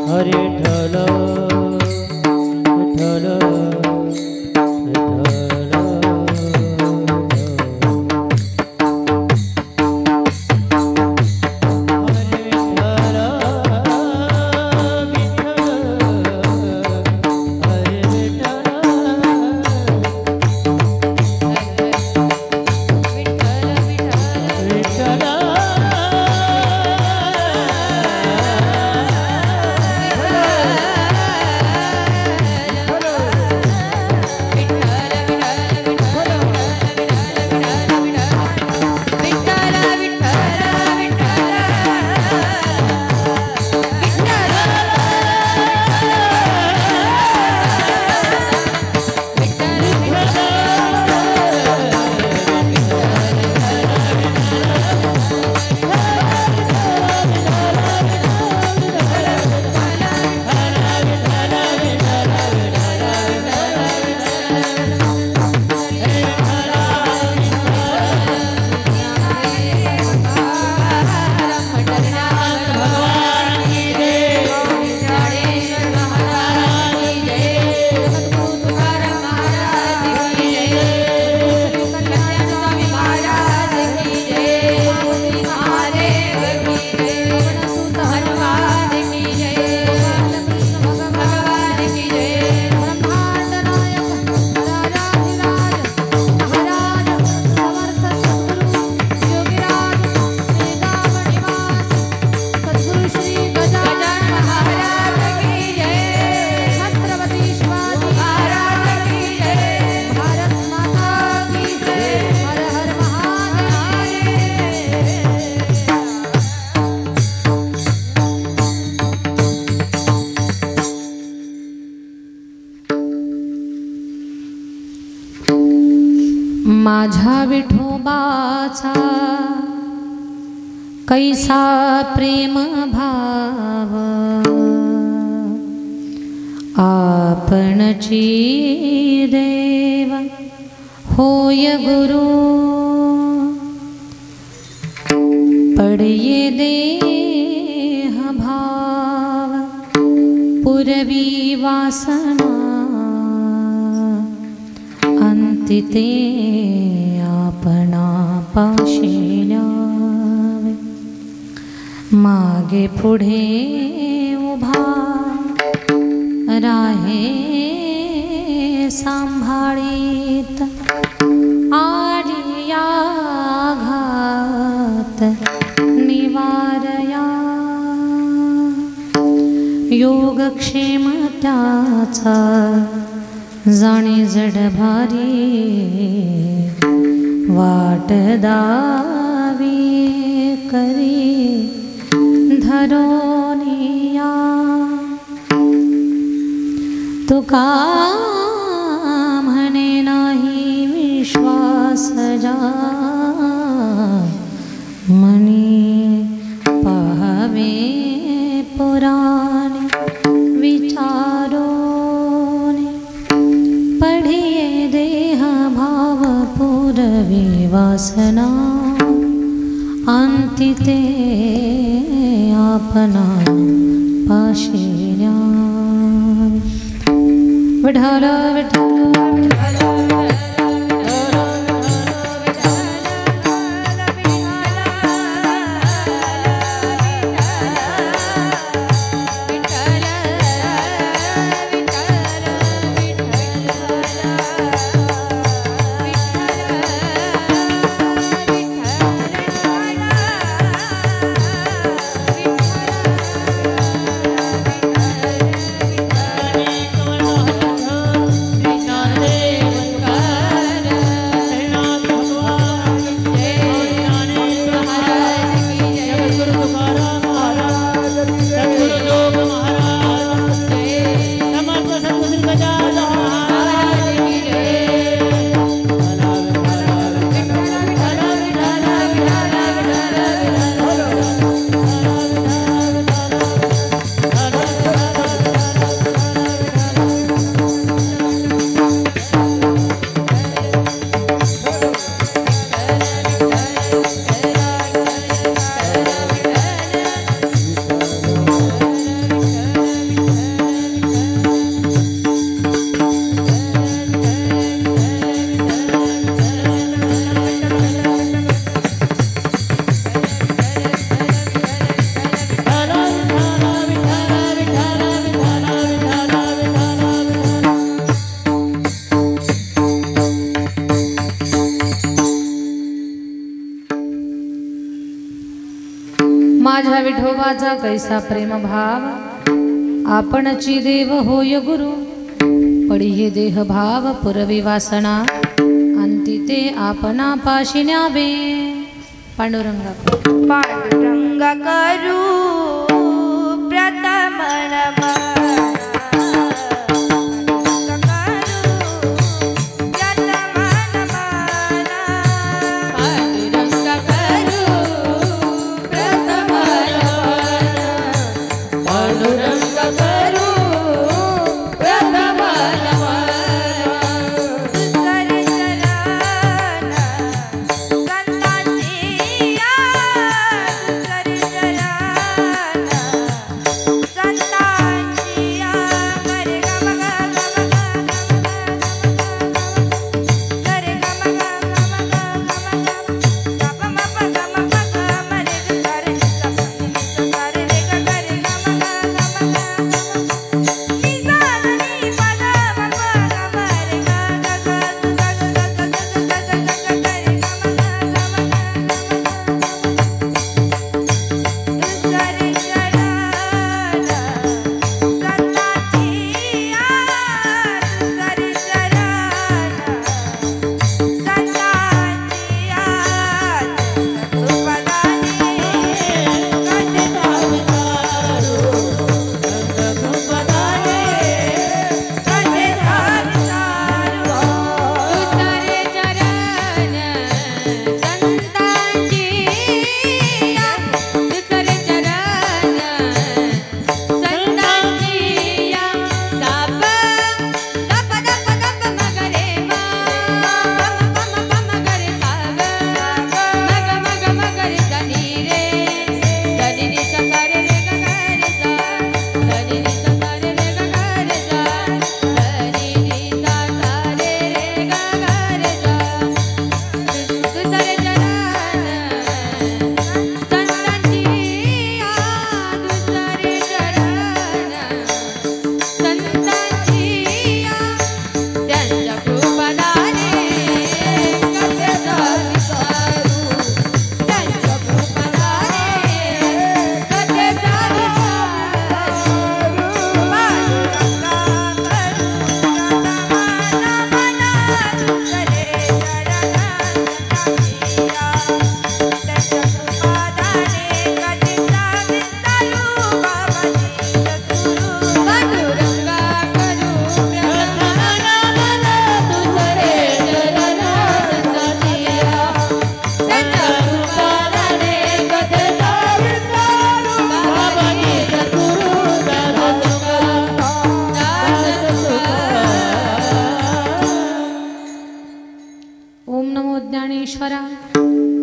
हरे विठ्ठल विठ्ठल माझ्या विठोबाचा कैसा प्रेम भाव आपणची देव होय गुरु पडिये देह भाव पुरवी वासना अंतिते आपणा पाशी न्यावे मागे पुढे उभा राहे सांभाळीत आडिया घात निवारया योगक्षेम त्याचा जाणे जड भारी वाट दावी करी धरोनिया तुका म्हणे नाही विश्वास जा मनी पाहावे पुराणे विचारो पढ़िए देह भाव पूरवी वासना अंतिते आपना पाशी न्यावे विठ्ठल विठ्ठल विठोबाचा कैसा प्रेम भाव आपणची देव होय गुरु पडी हे देह भाव पुरवी वासना अंती ते आपणा पाशी न्यावे पांडुरंगा पांडुरंगा करू प्रथम नमः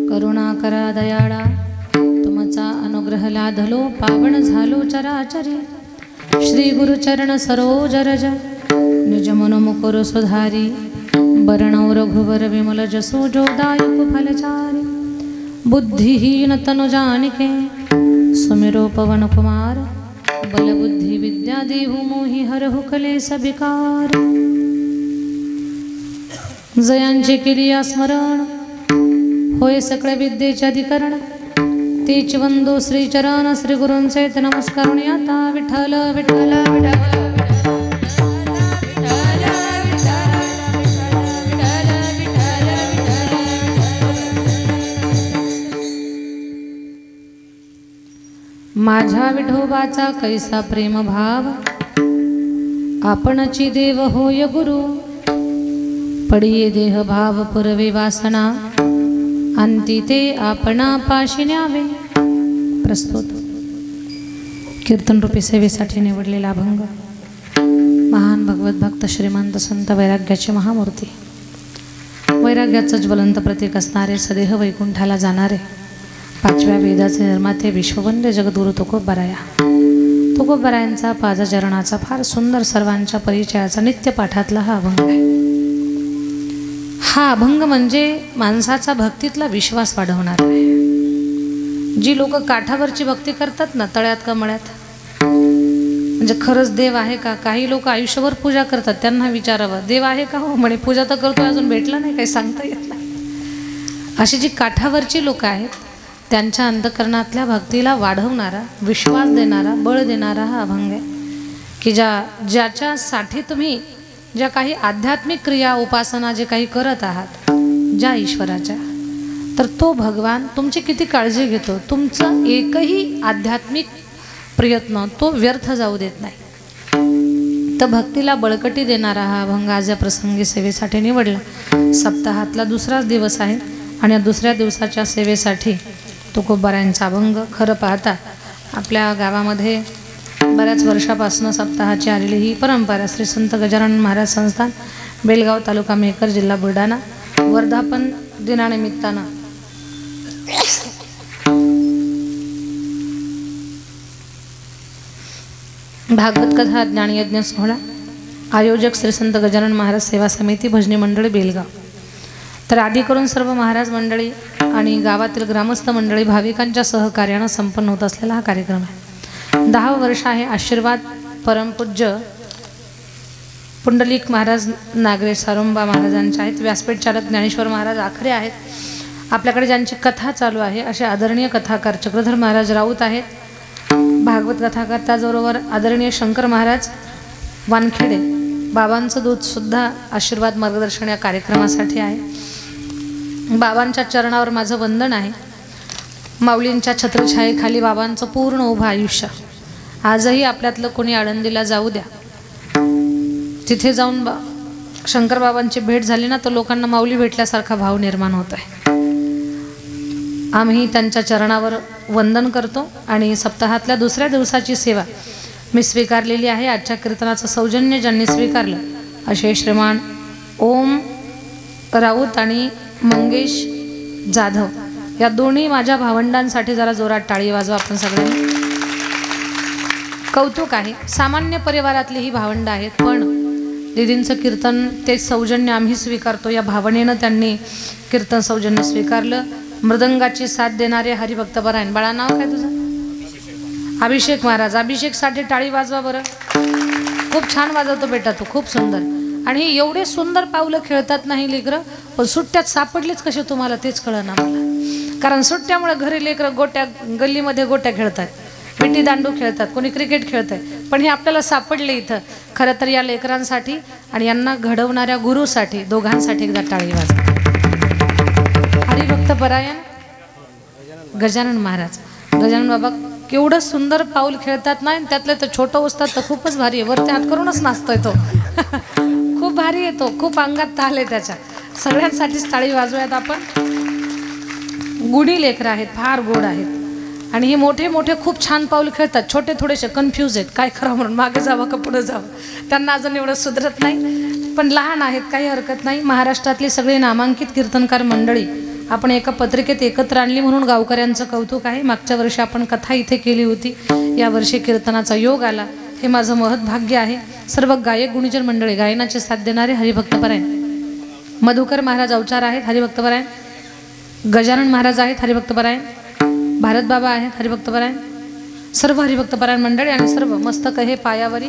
करुणाकरा दयाळा तुमचा अनुग्रह लाधलो पावन झालो चराचरे श्री गुरुचरण सरोज रज निज मन मुकुर सुधारी बरणौ रघुवर विमल जसो जोदायक फलचारी बुद्धिहीन तनु जानिके सुमिरो पवन कुमार बल बुद्धि विद्या देहु मोहि हरहु कलेस विकार जयांचे केलिया स्मरण होय सकळ विद्येचे अधिकरण तेच वंदो श्री चरण श्री गुरूंचे नमस्कार आता विठ्ठल विठ्ठल विठ्ठल माझ्या विठोबाचा कैसा प्रेम भाव आपणची देव होय गुरु पडिये देह भाव पुरवे वासना अंती ते आपणा पाशी न्यावे प्रस्तुत कीर्तन रूपी सेवेसाठी निवडलेला अभंग महान भगवत भक्त श्रीमंत संत वैराग्याची महामूर्ती वैराग्याचं ज्वलंत प्रतीक असणारे सदेह वैकुंठाला जाणारे पाचव्या वेदाचे निर्माते विश्ववंद्य जगद्गुरु तुकोबरायांचा पादचरणाचा फार सुंदर सर्वांच्या परिचयाचा नित्य पाठातला हा अभंग आहे। हा अभंग म्हणजे माणसाचा भक्तीतला विश्वास वाढवणार आहे। जी लोक काठावरची भक्ती करतात ना तळ्यात का मळ्यात म्हणजे खरंच देव आहे का। काही लोक आयुष्यभर पूजा करतात त्यांना विचारावं देव आहे का हो म्हणे पूजा तर करतोय अजून भेटला नाही काही सांगता येत नाही। अशी जी काठावरची लोक आहेत त्यांच्या अंतःकरणातल्या भक्तीला वाढवणारा, विश्वास देणारा, बळ देणारा हा अभंग आहे की ज्याच्यासाठी तुम्ही ज्या काही आध्यात्मिक क्रिया उपासना जे काही करत आहात ज्या ईश्वराच्या, तर तो भगवान तुमची किती काळजी घेतो. तुमचं एकही आध्यात्मिक प्रयत्न तो व्यर्थ जाऊ देत नाही. तर भक्तीला बळकटी देणारा हा अभंग आज या प्रसंगी सेवेसाठी निवडला. सप्ताहातला दुसराच दिवस आहे आणि या दुसऱ्या दिवसाच्या सेवेसाठी तुकोबारायांचा अभंग. खरं पाहता आपल्या गावामध्ये बऱ्याच वर्षापासून सप्ताहाची आलेली ही परंपरा श्री संत गजानन महाराज संस्थान बेलगाव तालुका मेहकर जिल्हा बुलढाणा वर्धापन दिनानिमित्तानं भागवत कथा ज्ञानयज्ञ सोहळा आयोजक श्री संत गजानन महाराज सेवा समिती भजनी मंडळी बेलगाव. तर आधी करून सर्व महाराज मंडळी आणि गावातील ग्रामस्थ मंडळी भाविकांच्या सहकार्यानं संपन्न होत असलेला हा कार्यक्रम आहे. 10 वर्ष आहे. आशीर्वाद परमपूज्य पुंडलिक महाराज नागरे सारोंबा महाराजांचे आहेत. व्यासपीठ चालक ज्ञानेश्वर महाराज आखरे आहेत. आपल्याकडे ज्यांची कथा चालू आहे असे आदरणीय कथाकार चक्रधर महाराज राऊत आहेत. भागवत कथाकार त्याचबरोबर आदरणीय शंकर महाराज वानखेडे बाबांचं दूधसुद्धा आशीर्वाद मार्गदर्शन या कार्यक्रमासाठी आहे. बाबांच्या चरणावर माझं वंदन आहे. माऊलींच्या छत्रछायेखाली बाबांचं पूर्ण उभं आयुष्य. आजही आपल्यातलं कोणी आळंदीला जाऊ द्या, तिथे जाऊन शंकर बाबांची भेट झाली ना तर लोकांना माऊली भेटल्यासारखा भाव निर्माण होत आहे. आम्ही त्यांच्या चरणावर वंदन करतो आणि सप्ताहातल्या दुसऱ्या दिवसाची सेवा मी स्वीकारलेली आहे. आजच्या कीर्तनाचं सौजन्य ज्यांनी स्वीकारलं असे श्रीमान ओम राऊत आणि मंगेश जाधव या दोन्ही माझ्या भावंडांसाठी जरा जोरात टाळी वाजवा आपण सगळ्यांनी. कौतुक आहे. सामान्य परिवारातली ही भावंड आहेत पण दीदींचं कीर्तन ते सौजन्य आम्ही स्वीकारतो या भावनेनं त्यांनी कीर्तन सौजन्य स्वीकारलं. मृदंगाची साथ देणारे हरिभक्त परायण. बाळा नाव काय तुझं? अभिषेक महाराज. अभिषेकसाठी टाळी वाजवा बरं. खूप छान वाजवतो बेटा तू, खूप सुंदर. आणि एवढे सुंदर पावलं खेळतात नाही लेकरं, पण सुट्ट्यात सापडलीच कसे तुम्हाला तेच कळना मला. कारण सुट्ट्यामुळे घरी लेकरं गोट्या गल्लीमध्ये गोट्या खेळतात, विटी दांडू खेळतात, कोणी क्रिकेट खेळतंय, पण हे आपल्याला सापडले इथं. खरं तर या लेकरांसाठी आणि यांना घडवणाऱ्या गुरुसाठी दोघांसाठी एकदा टाळी वाजवा. हरिभक्त परायण गजानन महाराज. गजानन बाबा केवढं सुंदर पाऊल खेळतात नाही, त्यातले तर छोटं उचतात तर खूपच भारी आहे. वरती हात करूनच नाचतोय तो. खूप भारी येतो, खूप अंगात ताल आहे त्याच्या. सगळ्यांसाठीच टाळी वाजवूयात आपण. गुणी लेकरं आहेत, फार गोड आहेत आणि हे मोठे मोठे खूप छान पाऊल खेळतात. छोटे थोडेसे कन्फ्यूज आहेत, काय करावं म्हणून, मागे जावं का पुढे जावं. त्यांना अजून एवढं सुधरत नाही, पण लहान आहेत, काही हरकत नाही. महाराष्ट्रातली सगळी नामांकित कीर्तनकार मंडळी आपण एका पत्रिकेत एकत्र आणली म्हणून गावकऱ्यांचं कौतुक आहे. मागच्या वर्षी आपण कथा इथे केली होती, यावर्षी कीर्तनाचा योग आला, हे माझं महत् भाग्य आहे. सर्व गायक गुणीजन मंडळी, गायनाचे साथ देणारे हरिभक्तपरायण. मधुकर महाराज अवचार आहेत, हरिभक्तपरायण. गजानन महाराज आहेत, हरिभक्तपरायण. भारत बाबा आहेत, हरिभक्तपरायण. सर्व हरिभक्तपरायण मंडळी आणि सर्व मस्तक हे पायावरी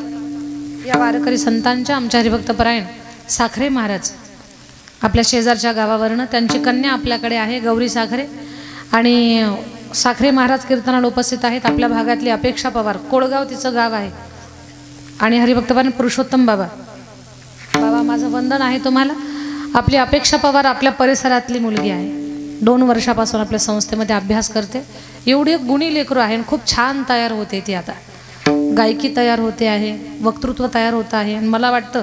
या वारकरी संतांच्या आमच्या हरिभक्तपरायण साखरे महाराज आपल्या शेजारच्या गावावरनं. त्यांची कन्या आपल्याकडे आहे गौरी साखरे आणि साखरे महाराज कीर्तनाला उपस्थित आहेत. आपल्या भागातली अपेक्षा पवार, कोळगाव तिचं गाव आहे. आणि हरिभक्तपरायण पुरुषोत्तम बाबा. बाबा माझं वंदन आहे तुम्हाला. आपली अपेक्षा पवार आपल्या परिसरातली मुलगी आहे. 2 वर्षापासून आपल्या संस्थेमध्ये अभ्यास करते. एवढे गुणी लेकरू आहे, खूप छान तयार होते ती. आता गायकी तयार होते आहे, वक्तृत्व तयार होत आहे. आणि मला वाटतं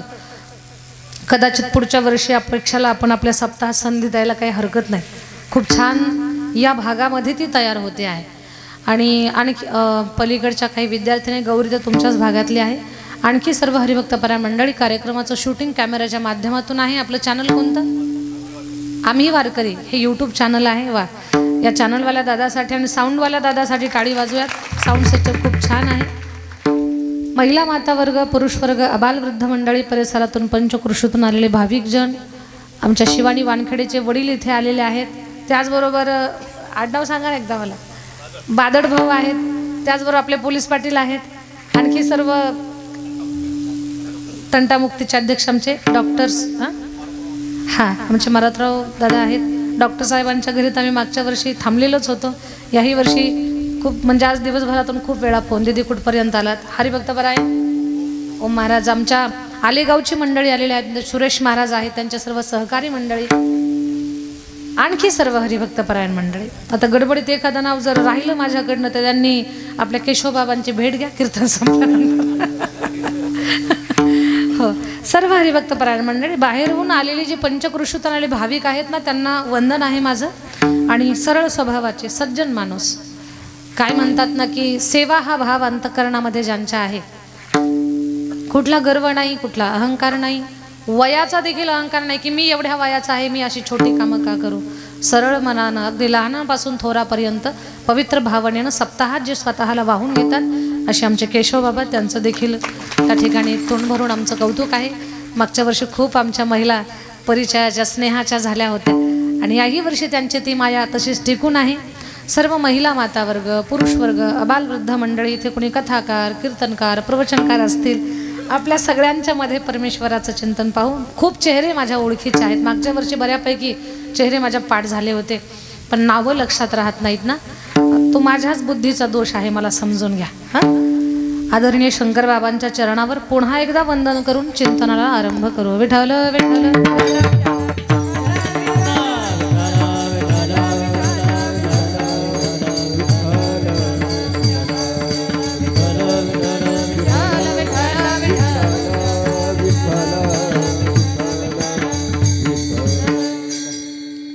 कदाचित पुढच्या वर्षी अपेक्षाला आपण आपल्या सप्ताहात संधी द्यायला काही हरकत नाही. खूप छान या भागामध्ये ती तयार होते आहे. आणि आणखी पलीकडच्या काही विद्यार्थिनी, गौरी तर तुमच्याच भागातली आहे. आणखी सर्व हरिभक्तपरायण मंडळी. कार्यक्रमाचं शूटिंग कॅमेऱ्याच्या माध्यमातून आहे. आपलं चॅनल कोणतं? आम्ही वारकरी हे यूट्यूब चॅनल आहे. वा, या चॅनलवाल्या दादासाठी आणि साऊंडवाल्या दादासाठी टाळी वाजूयात. साऊंड सेटअप खूप छान आहे. महिला माता वर्ग, पुरुष वर्ग, अबालवृद्ध मंडळी, परिसरातून पंचकृषीतून आलेले भाविकजन, आमच्या शिवानी वानखेडेचे वडील इथे आलेले आहेत. त्याचबरोबर आडनाव सांगा एकदा मला. बादड भाऊ आहेत. त्याचबरोबर आपले पोलीस पाटील आहेत. आणखी सर्व तंटामुक्तीचे अध्यक्ष आमचे डॉक्टर्स, हां आमचे मारुतराव दादा आहेत. डॉक्टर साहेबांच्या घरी तर आम्ही मागच्या वर्षी थांबलेलोच होतो. याही वर्षी खूप म्हणजे आज दिवसभरातून खूप वेळा फोन, दीदी कुठपर्यंत आलात? हरिभक्त बरं आहे? ओम महाराज, आमच्या आलेगावची मंडळी आलेली आहेत, सुरेश महाराज आहेत, त्यांच्या सर्व सहकारी मंडळी, आणखी सर्व हरिभक्तपरायण मंडळी. आता गडबडीत एखादं नाव जर राहिलं माझ्याकडनं तर त्यांनी आपल्या केशवबाबांची भेट घ्या कीर्तन संपल्यानंतर. हो, सर्व हरिभक्तपरायण मंडळी, बाहेरून आलेली जी पंचकृषीतून आलेले भाविक आहेत ना, त्यांना वंदन आहे माझं. आणि सरळ स्वभावाचे सज्जन माणूस, काय म्हणतात ना की सेवा हा भाव अंतकरणामध्ये ज्यांच्या आहे, कुठला गर्व नाही, कुठला अहंकार नाही, वयाचा देखील अहंकार नाही की मी एवढ्या वयाचा आहे, मी अशी छोटी कामं का करू. सरळ मनानं अगदी लहानापासून थोरापर्यंत पवित्र भावनेनं सप्ताहात जे स्वतःला वाहून घेतात असे आमचे केशवबाबा, त्यांचं देखील त्या ठिकाणी तोंड भरून आमचं कौतुक आहे. मागच्या वर्षी खूप आमच्या महिला परिचयाच्या स्नेहाच्या झाल्या होत्या आणि याही वर्षी त्यांची ती माया तशीच टिकून आहे. सर्व महिला मातावर्ग, पुरुष वर्ग, अबालवृद्ध मंडळी, इथे कोणी कथाकार, कीर्तनकार, प्रवचनकार असतील, आपल्या सगळ्यांच्या मध्ये परमेश्वराचं चिंतन पाहून खूप चेहरे माझ्या ओळखीचे आहेत. मागच्या वर्षी बऱ्यापैकी चेहरे माझ्या पाठ झाले होते, पण नावं लक्षात राहत नाहीत ना, तो माझ्याच बुद्धीचा दोष आहे, मला समजून घ्या. हां, आदरणीय शंकर बाबांच्या चरणावर पुन्हा एकदा वंदन करून चिंतनाला आरंभ करू. विठ्ठल विठ्ठल.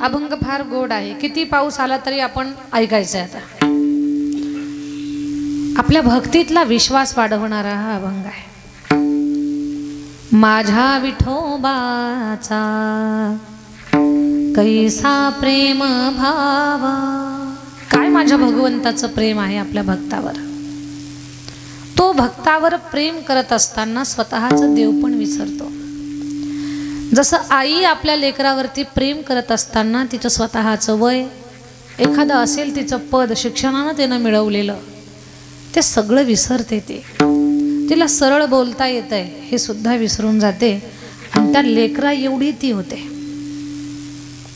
अभंग फार गोड आहे, किती पाऊस आला तरी आपण ऐकायचं आहे. आता आपल्या भक्तीतला विश्वास वाढवणारा हा अभंग आहे. माझ्या विठोबाचा कैसा प्रेम भाव, काय माझ्या भगवंताचं प्रेम आहे आपल्या भक्तावर. तो भक्तावर प्रेम करत असताना स्वतःचं देव पण विसरतो. जसं आई आपल्या लेकरावरती प्रेम करत असताना तिचं स्वतःचं वय, एखादं असेल तिचं पद, शिक्षणानं तिनं मिळवलेलं, ते सगळं विसरते. तिला सरळ बोलता येत आहे हे सुद्धा विसरून जाते आणि त्या लेकरा एवढी ती होते.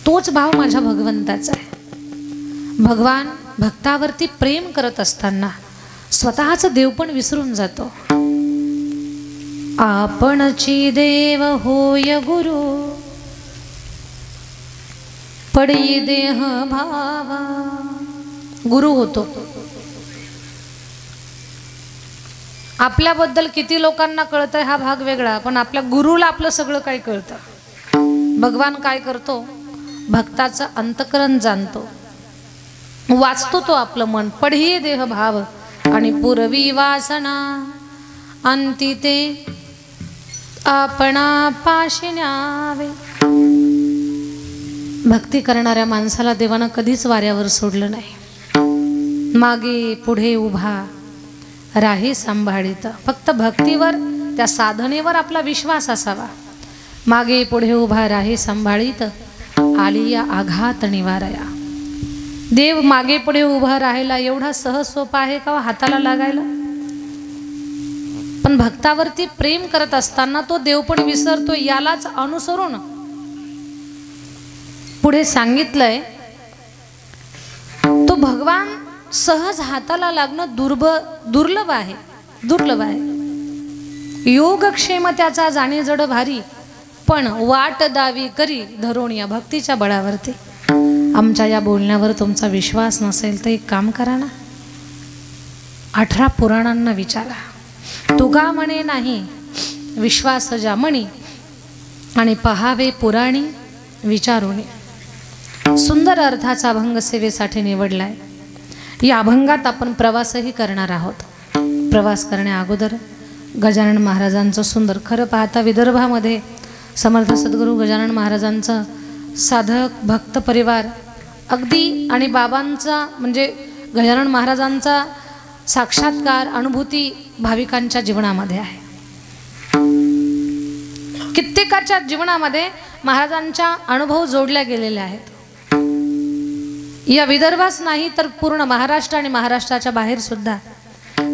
तोच भाव माझ्या भगवंताचा आहे. भगवान भक्तावरती प्रेम करत असताना स्वतःचं देव पण विसरून जातो. आपणची देव होय गुरु, पडी देह भावा. गुरु होतो. आपल्याबद्दल किती लोकांना कळतंय हा भाग वेगळा, पण आपल्या गुरुला आपलं सगळं काय कळतं. भगवान काय करतो, भक्ताचं अंतकरण जाणतो, वाचतो तो आपलं मन. पढी देह भाव आणि पूर्वी वासना, अंती ते आपणा पाशी न्यावे. भक्ती करणाऱ्या माणसाला देवानं कधीच वाऱ्यावर सोडलं नाही. मागे पुढे उभा राही सांभाळीत. फक्त भक्तीवर, त्या साधनेवर आपला विश्वास असावा. मागे पुढे उभा राही सांभाळीत, आली या आघात निवारया. देव मागे पुढे उभा राहायला एवढा सहज सोपा आहे का हाताला लागायला? पण भक्तावरती प्रेम करत असताना तो देव पण विसरतो. यालाच अनुसरून पुढे सांगितलंय, तो भगवान सहज हाताला लागणं दुर्लभ आहे. दुर्लभ आहे. योगक्षेम त्याचा जाणे जड भारी, पण वाट दावी करी धरून या भक्तीच्या बळावरती. आमच्या या बोलण्यावर तुमचा विश्वास नसेल तर एक काम करा ना, 18 पुराणांना विचारा. तुगा म्हणे नाही विश्वास ज्या म्हणी, आणि पहावे पुराणी विचारुनी. सुंदर अर्थाचा अभंग सेवेसाठी निवडलाय. या अभंगात आपण प्रवासही करणार आहोत. प्रवास करण्या अगोदर गजानन महाराजांचं सुंदर, खरं पाहता विदर्भामध्ये समर्थ सद्गुरू गजानन महाराजांचं साधक भक्त परिवार अगदी, आणि बाबांचा म्हणजे गजानन महाराजांचा साक्षात्कार अनुभूती भाविकांच्या जीवनामध्ये आहे. कित्येकाच्या जीवनामध्ये महाराजांच्या अनुभव जोडल्या गेलेले आहेत. या विदर्भास नाही तर पूर्ण महाराष्ट्र आणि महाराष्ट्राच्या बाहेर सुद्धा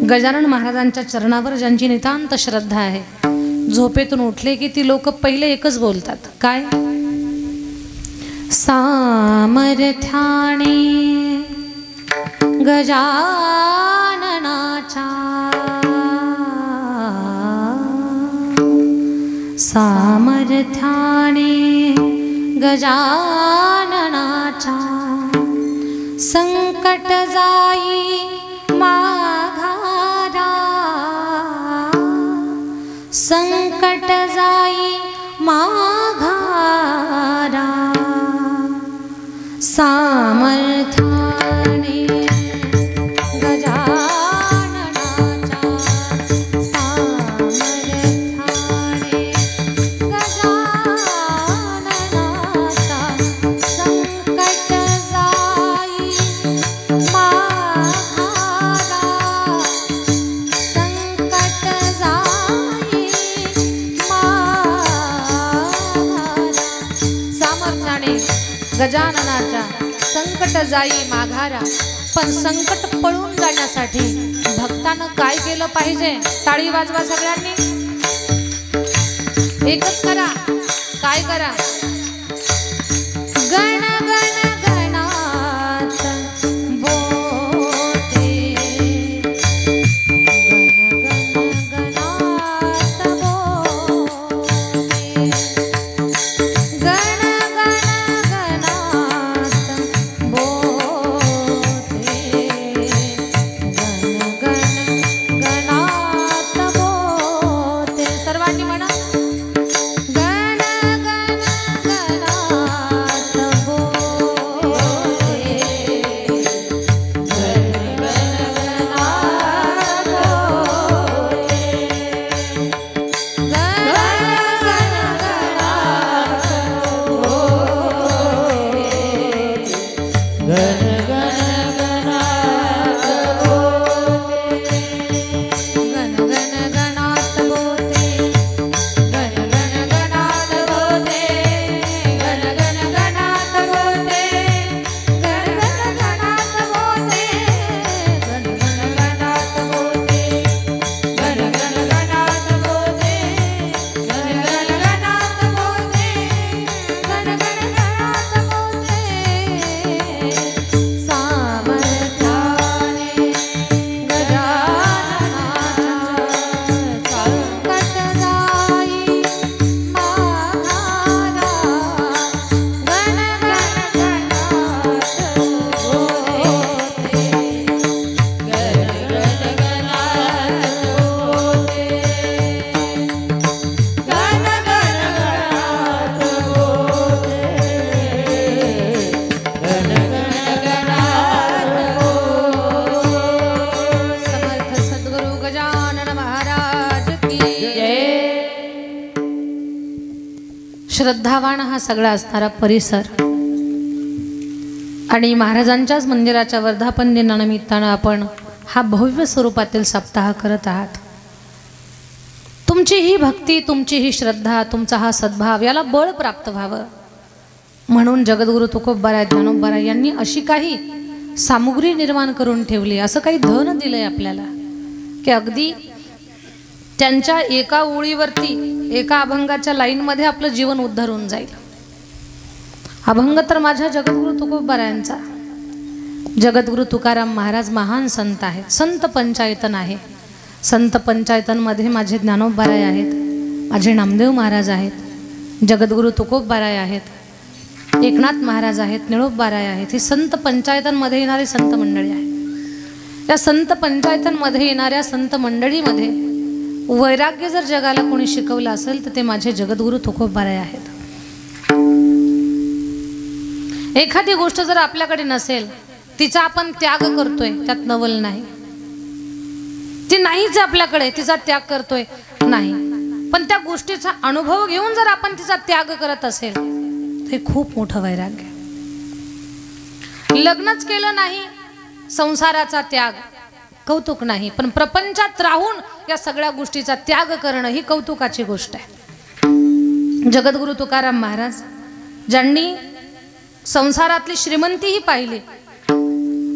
गजानन महाराजांच्या चरणावर ज्यांची नितांत श्रद्धा आहे, झोपेतून उठले की ती लोक पहिले एकच बोलतात, काय? सामर्थ्याने गजाननाचा सामर्थ्याने गजाननाचा संकट जाई माघारा संकट जाई माघारा सामर्थ्याने गजाननाचा सामर्थ्याने गजाननाचा संकट जाई माघारा संकट जाई माघारा सामर्थ्याने गजाननाच्या संकट जाई माघारा। पण संकट पळून जाण्यासाठी भक्तानं काय केलं पाहिजे? टाळी वाजवा सगळ्यांनी, एकच करा। काय करा? गण गण गणात बोते गण गण गणात बोते गण गण गणात बोते गण गण गणात बोते सर्वांनी म्हणा गण गण गणात बोते गण गण गणात बोते गण गण गणात गण गण गणात बोते गण गण गणात बोते गण गण गणात बोते गण गण गणात बोते गण गण गणात बोते गण गण गणात बोते गण गण गणात बोते गण गण गणात बोते सामर्थ्याने गजाननाचा संकट जाई माघारा गण गण गणात बोते गण गण गणात बोते गण गण गणात बोते गण गण गणात समर्थ सद्गुरु गजानन महाराज की जय। श्रद्धावान हा सगळा असणारा परिसर आणि महाराजांच्याच मंदिराच्या वर्धापन दिनानिमित्तानं आपण हा भव्य स्वरूपातील सप्ताह करत आहात। तुमची ही भक्ती, तुमची ही श्रद्धा, तुमचा हा सद्भाव याला बळ प्राप्त व्हावं म्हणून जगद्गुरु तुकोबराय ज्ञानोबराय यांनी अशी काही सामुग्री निर्माण करून ठेवली, असं काही धन दिलंय आपल्याला की अगदी त्यांच्या एका ओळीवरती एका अभंगाच्या लाईनमध्ये आपलं जीवन उद्धार होऊन जाईल। अभंग तर माझ्या जगद्गुरु तुकोबरायांचा। जगद्गुरु तुकाराम महाराज महान संत आहेत, संत पंचायतन आहे। संत पंचायतनमध्ये माझे ज्ञानोबराय आहेत, माझे नामदेव महाराज आहेत, जगद्गुरु तुकोबराय आहेत, एकनाथ महाराज आहेत, निळोबराय आहेत। ही संत पंचायतनमध्ये येणारी संत मंडळी आहे। या संत पंचायतनमध्ये येणाऱ्या संत मंडळीमध्ये वैराग्य जर जगाला कोणी शिकवलं असेल तर ते माझे जगद्गुरु तुकोबराय आहेत। एखादी गोष्ट जर आपल्याकडे नसेल, तिचा आपण त्याग करतोय, त्यात नवल नाही। ती नाहीच आपल्याकडे, तिचा त्याग करतोय नाही, पण त्या गोष्टीचा अनुभव घेऊन जर आपण तिचा त्याग करत असेल ते खूप मोठं वैराग्य। लग्नच केलं नाही, संसाराचा त्याग कौतुक नाही, पण प्रपंचात राहून या सगळ्या गोष्टीचा त्याग करणं ही कौतुकाची गोष्ट आहे। जगद्गुरु तुकाराम महाराज ज्यांनी संसारातली श्रीमंतीही पाहिली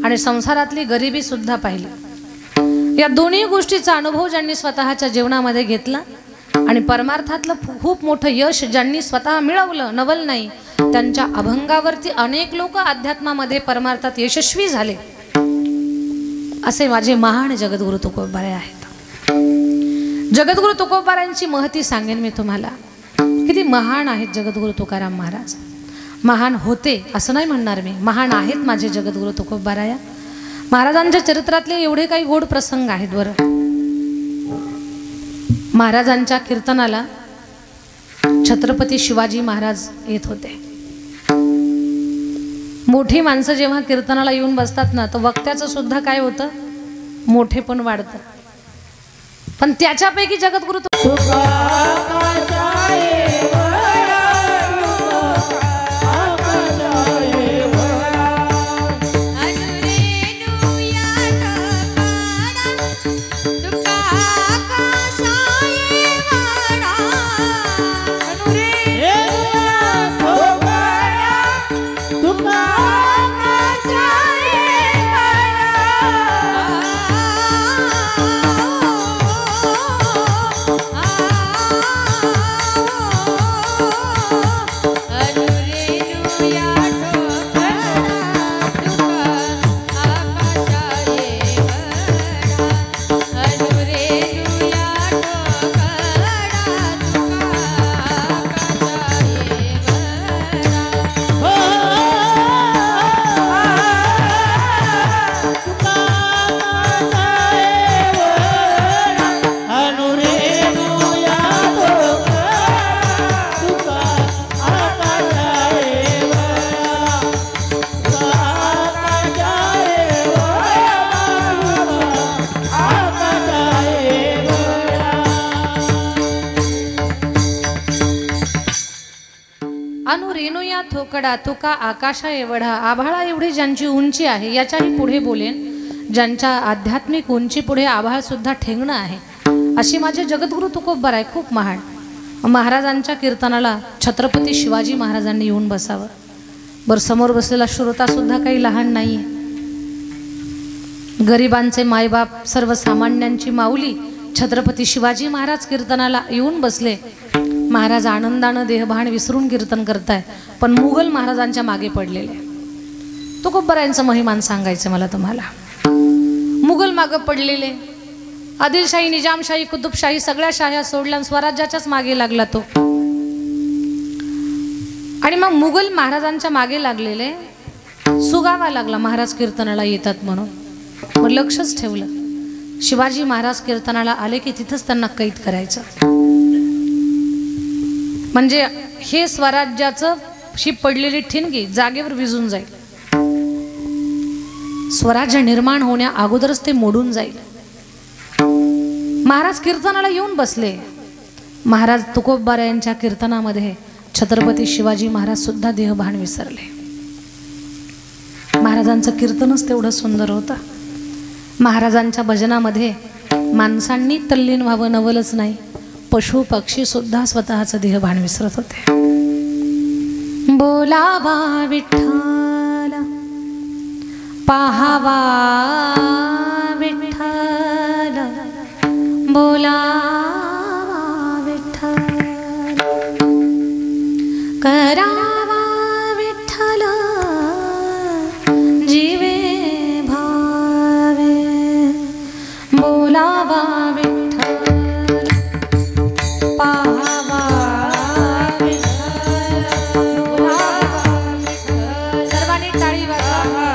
आणि संसारातली गरिबी सुद्धा पाहिली, या दोन्ही गोष्टीचा अनुभव ज्यांनी स्वतःच्या जीवनामध्ये घेतला आणि परमार्थातलं खूप मोठं यश ज्यांनी स्वतः मिळवलं, नवल नाही, त्यांच्या अभंगावरती अनेक लोक अध्यात्मामध्ये परमार्थात यशस्वी झाले, असे माझे महान जगद्गुरु तुकोबाराय आहेत। जगद्गुरु तुकोबारायांची महती सांगेन मी तुम्हाला, किती महान आहेत जगद्गुरु तुकाराम महाराज। महान होते असं नाही म्हणणार मी, महान आहेत माझे जगद्गुरु तुकोबाराया महाराजांच्या चरित्रातले एवढे काही गोड प्रसंग आहेत बरं। महाराजांच्या कीर्तनाला छत्रपती शिवाजी महाराज येत होते। मोठी माणसं जेव्हा कीर्तनाला येऊन बसतात ना, तर वक्त्याचं सुद्धा काय होतं, मोठे पण वाढतं। पण त्याच्यापैकी जगद्गुरु थोकडा तुका आकाशा एवढा, आभाळा एवढी ज्यांची उंची आहे, याच्याही पुढे बोलेन ज्यांच्या आध्यात्मिक उंची पुढे आभाळ सुद्धा ठेंगणं आहे, अशी माझे जगद्गुरु तुकोबाराय खूप महान। महाराजांच्या कीर्तनाला छत्रपती शिवाजी महाराजांनी येऊन बसावं। बरं, समोर बसलेला श्रोता सुद्धा काही लहान नाही आहे, गरिबांचे मायबाप, सर्वसामान्यांची माऊली छत्रपती शिवाजी महाराज कीर्तनाला येऊन बसले। महाराज आनंदानं देहभान विसरून कीर्तन करताय, पण मुघल महाराजांच्या मागे पडलेले। तुकोबारायांचं महिमान सांगायचं मला तुम्हाला। मुघल मागे पडलेले, आदिलशाही, निजामशाही, कुतुबशाही सगळ्या शाह्या सोडल्या, स्वराज्याच्याच मागे लागला तो। आणि मग मुघल महाराजांच्या मागे लागलेले सुगावा लागला महाराज कीर्तनाला येतात म्हणून। मग लक्षच ठेवलं, शिवाजी महाराज कीर्तनाला आले की तिथंच त्यांना कैद करायचं, म्हणजे हे स्वराज्याचं ही पडलेली ठिणगी जागेवर विजून जाईल, स्वराज्य निर्माण होण्या अगोदरच ते मोडून जाईल। महाराज कीर्तनाला येऊन बसले। महाराज तुकोबारायांच्या कीर्तनामध्ये छत्रपती शिवाजी महाराज सुद्धा देहभान विसरले। महाराजांचं कीर्तनच तेवढं सुंदर होतं। महाराजांच्या भजनामध्ये माणसांनी तल्लीन व्हावं नवलच नाही, पशु पक्षी सुद्धा स्वतःचं देहभान विसरत होते। बोलावा विठ्ठल, पाहावा विठ्ठल, बोलावा विठ्ठल, करावा विठ्ठल जीवे भावे, बोलावा विठ्ठल, पाहावा विठ्ठल, बोलावा विठ्ठल, सर्वांनी टाळी वाजवा।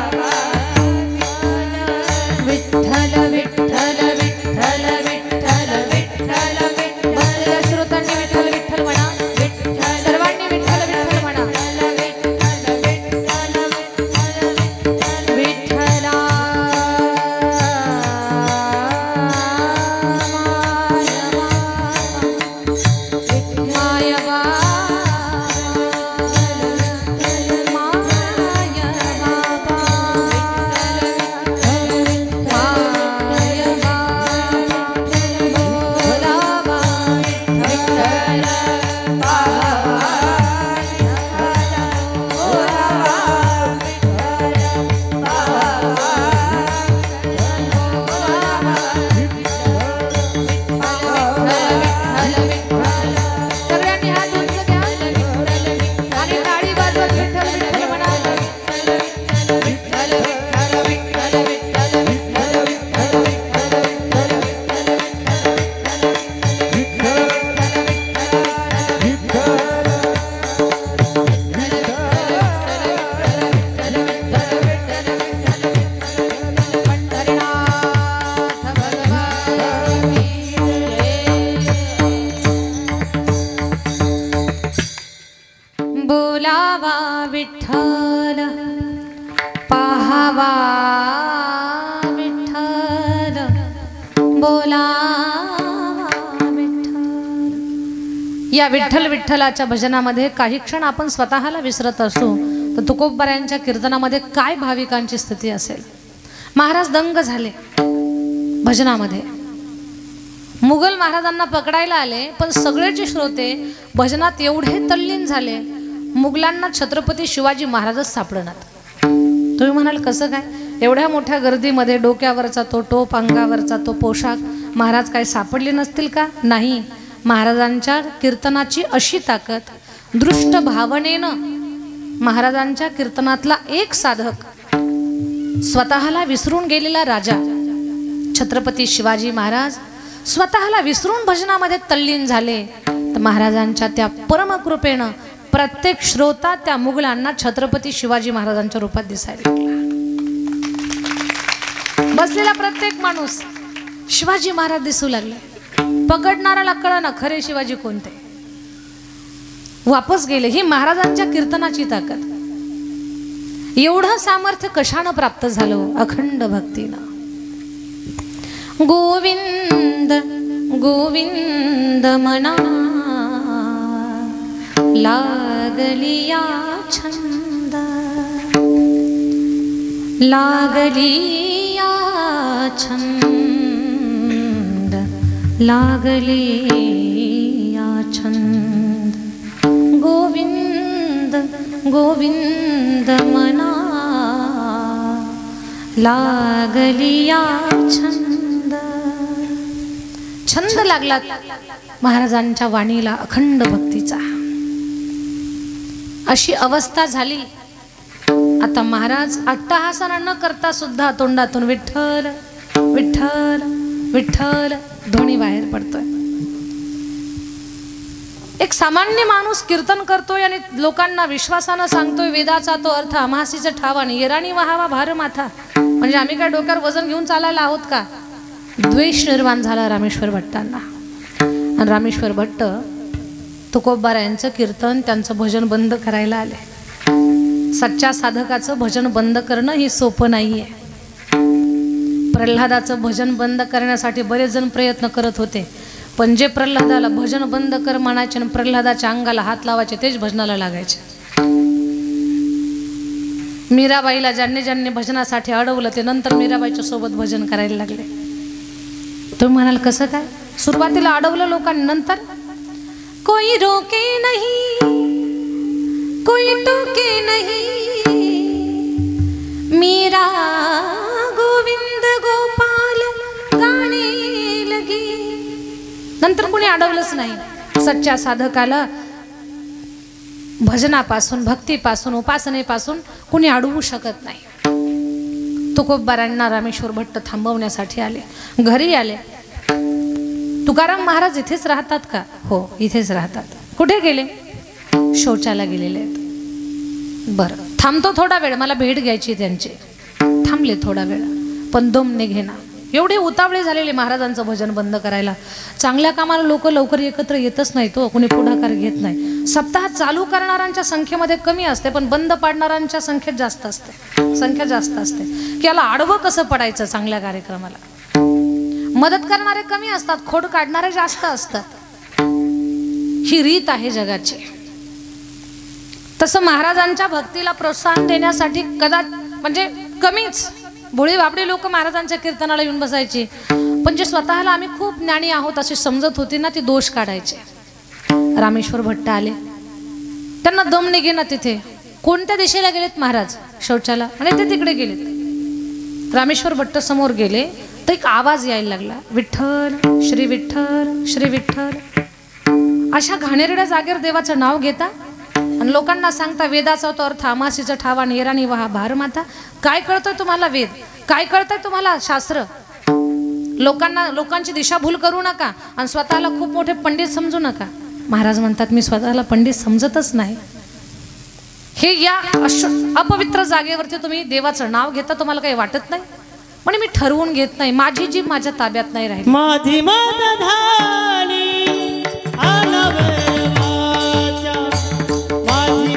विठ्ठल विठ्ठल विठ्ठल विठ्ठल विठ्ठल या विठ्ठल विठ्ठलाच्या भजनामध्ये काही क्षण आपण स्वतःला विसरत असतो तर तुकोबारायांच्या कीर्तनामध्ये काय भाविकांची स्थिती असेल. महाराज दंग झाले भजनामध्ये. मुघल महाराजांना पकडायला आले पण सगळेचे श्रोते भजनात एवढे तल्लीन झाले मुघलांना छत्रपती शिवाजी महाराजच सापडणार. तुम्ही म्हणाल कसं काय, एवढ्या मोठ्या गर्दीमध्ये डोक्यावरचा तो टोप अंगावरचा तो पोशाख महाराज काय सापडले नसतील का. नाही, महाराजांच्या कीर्तनाची अशी ताकद, दृष्ट भावनेनं महाराजांच्या कीर्तनातला एक साधक, स्वतःला विसरून गेलेला राजा छत्रपती शिवाजी महाराज स्वतःला विसरून भजनामध्ये तल्लीन झाले तर महाराजांच्या त्या परमकृपेनं प्रत्येक श्रोता त्या मुघलांना छत्रपती शिवाजी महाराजांच्या रूपात दिसायला लागला. बसलेला प्रत्येक माणूस शिवाजी महाराज दिसू लागले. पकडणाऱ्याला कळना खरे शिवाजी कोणते. वापस गेले. ही महाराजांच्या कीर्तनाची ताकद. एवढं सामर्थ्य कशानं प्राप्त झालं, अखंड भक्तीनं. गोविंद गोविंद मना लागलिया छंद, लागलिया छंद, लागलिया छंद. गोविंद गोविंद मना लागलिया छंद. छंद लागला महाराजांच्या वाणीला अखंड भक्तीचा. अशी अवस्था झाली. आता महाराज अट्टहासन न करता सुद्धा तोंडातून विठ्ठल विठ्ठल विठ्ठल ध्वनी बाहेर पडतोय. एक सामान्य माणूस कीर्तन करतोय आणि लोकांना विश्वासानं सांगतोय वेदाचा तो अर्थ अमासीचं ठावाने येराणी वहावा भार माथा. म्हणजे आम्ही काय डोक्यावर वजन घेऊन चालायला आहोत का. द्वेष निर्माण झाला रामेश्वर भट्टांना. आणि रामेश्वर भट्ट तुकोबारायांचं कीर्तन त्यांचं भजन बंद करायला आले. सच्च्या साधकाचं भजन बंद करणं हे सोपं नाहीये. प्रल्हादाचं भजन बंद करण्यासाठी बरेच जण प्रयत्न करत होते पण जे प्रल्हादाला भजन बंद कर म्हणायचे आणि प्रल्हादाच्या अंगाला हात लावायचे तेच भजनाला लागायचे. मीराबाईला ज्यांनी ज्यांनी भजनासाठी अडवलं ते नंतर मीराबाईच्या सोबत भजन करायला लागले. तुम्ही म्हणाल कसं काय. सुरुवातीला अडवलं लोकांनी, नंतर कोई रोके नहीं कोई टोके नहीं मीरा गोविंद गोपाल गाणे लगे. नंतर कोणी अडवलंच नाही. सच्च्या साधकाला भजनापासून भक्तीपासून उपासनेपासून कोणी अडवू शकत नाही. तुकोबारांना रामेश्वर भट्ट थांबवण्यासाठी आले. घरी आले. तुकाराम महाराज इथेच राहतात का. हो इथेच राहतात. कुठे गेले. शौचाला गेलेले आहेत. बरं थांबतो थोडा वेळ, मला भेट घ्यायची त्यांची. थांबले थोडा वेळ पण दम निघेना. एवढे उतावळे झालेले महाराजांचं भजन बंद करायला. चांगल्या कामाला लोक लवकर एकत्र येतच नाही तो, कोणी पुढाकार घेत नाही. सप्ताह चालू करणाऱ्यांच्या संख्येमध्ये कमी असते पण बंद पाडणाऱ्यांच्या संख्येत जास्त असते, संख्या जास्त असते. की याला आडवं कसं पडायचं चांगल्या कार्यक्रमाला. मदत करणारे कमी असतात, खोड काढणारे जास्त असतात. ही रीत आहे जगाची. तसं महाराजांच्या भक्तीला प्रोत्साहन देण्यासाठी म्हणजे कमीच भोळी बापडी लोक महाराजांच्या कीर्तनाला येऊन बसायची पण जे स्वतःला आम्ही खूप ज्ञानी आहोत अशी समजत होती ना ती दोष काढायचे. रामेश्वर भट्ट आले. त्यांना दम निघेना. तिथे कोणत्या दिशेला गेलेत महाराज. शौचाला. आणि ते तिकडे गेलेत. रामेश्वर भट्ट समोर गेले तर एक आवाज यायला लागला. विठ्ठल श्री विठ्ठल श्री विठ्ठल. अशा घाणेरड्या जागेवर देवाचं नाव घेता आणि लोकांना सांगता वेदाचा तो अर्थ अमासीचा ठावा नेराणी वहा भार माता. काय कळतोय तुम्हाला वेद, काय कळतंय तुम्हाला शास्त्र. लोकांची दिशाभूल करू नका आणि स्वतःला खूप मोठे पंडित समजू नका. महाराज म्हणतात मी स्वतःला पंडित समजतच नाही. हे या अपवित्र जागेवरती तुम्ही देवाचं नाव घेता तुम्हाला काही वाटत नाही. म्हणजे मी ठरवून घेत नाही. माझी जीभ माझ्या ताब्यात नाही राहिली. माझी माता झाली माझी